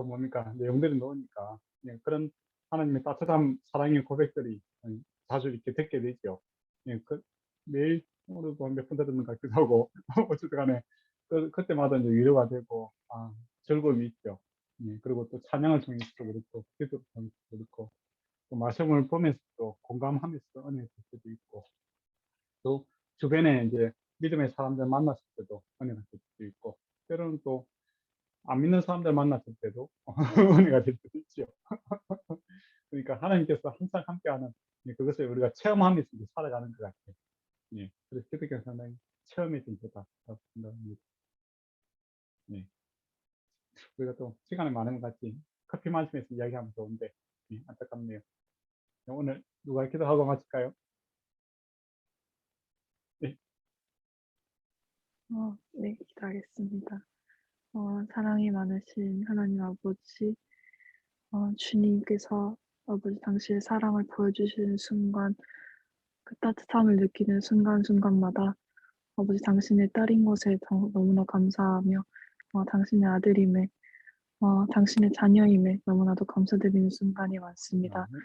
뭡니까, 내용들이 나오니까, 예, 그런 하나님의 따뜻한 사랑의 고백들이 자주 이렇게 듣게 되죠. 예, 매일, 오늘도 몇 번 들었는 것 같기도 하고, 어쨌든 간에, 그때마다 이제 위로가 되고, 즐거움이 있죠. 예, 그리고 또 찬양을 통해서도 그렇고, 기도를 통해서도 그렇고, 또 말씀을 보면서도 공감하면서 은혜 줄 때도 있고, 또 주변에 이제 믿음의 사람들 만났을 때도 은혜가 될 수도 있고, 때로는 또 안 믿는 사람들 만났을 때도 은혜가 될 수도 있죠. 그러니까 하나님께서 항상 함께하는 그것을 우리가 체험하면서 이제 살아가는 것 같아요. 예. 그래서 기독교 상당히 체험의 존재다. 라고 생각합니다. 예. 우리가 또 시간이 많은 것 같지 커피 마시면서 이야기하면 좋은데, 예, 안타깝네요. 오늘 누가 기도하고 마칠까요? 예. 네, 기도하겠습니다. 사랑이 많으신 하나님 아버지, 주님께서 아버지 당신의 사랑을 보여주시는 순간, 그 따뜻함을 느끼는 순간순간마다 아버지 당신의 딸인 것에 너무나 감사하며 당신의 아들임에 당신의 자녀임에 너무나도 감사드리는 순간이 많습니다. 네.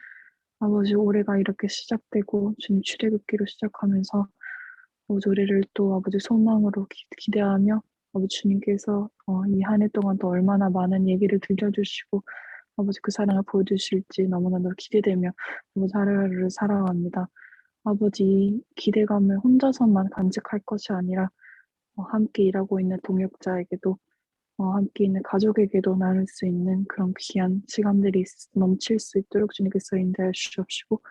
아버지 올해가 이렇게 시작되고 주님 출애굽기로 시작하면서 아버지 올해를 또 아버지 소망으로 기대하며 아버지 주님께서 이 한 해 동안 또 얼마나 많은 얘기를 들려주시고 아버지 그 사랑을 보여주실지 너무나도 기대되며 아버지 하루하루를 살아갑니다. 아버지 이 기대감을 혼자서만 간직할 것이 아니라 함께 일하고 있는 동역자에게도 함께 있는 가족에게도 나눌 수 있는 그런 귀한 시간들이 넘칠 수 있도록 주님께서 인도해 주시옵시고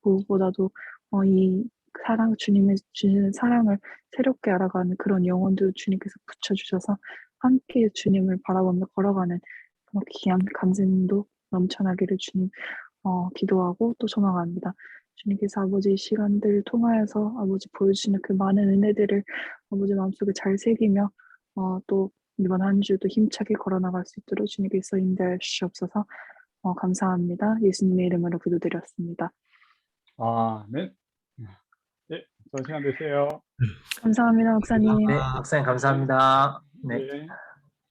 무엇보다도 이 사랑 주님의 주시는 사랑을 새롭게 알아가는 그런 영혼들 주님께서 붙여주셔서 함께 주님을 바라보며 걸어가는 그런 귀한 간증도 넘쳐나기를 주님 기도하고 또 소망합니다. 주님께서 아버지 이 시간들을 통하여서 아버지 보여주시는 그 많은 은혜들을 아버지 마음속에 잘 새기며 또 이번 한 주도 힘차게 걸어나갈 수 있도록 주님께서 인도해 주시옵소서. 감사합니다. 예수님의 이름으로 기도드렸습니다. 아멘. 네, 좋은 시간 되세요. 감사합니다, 목사님. 네, 목사님 감사합니다. 네. 네.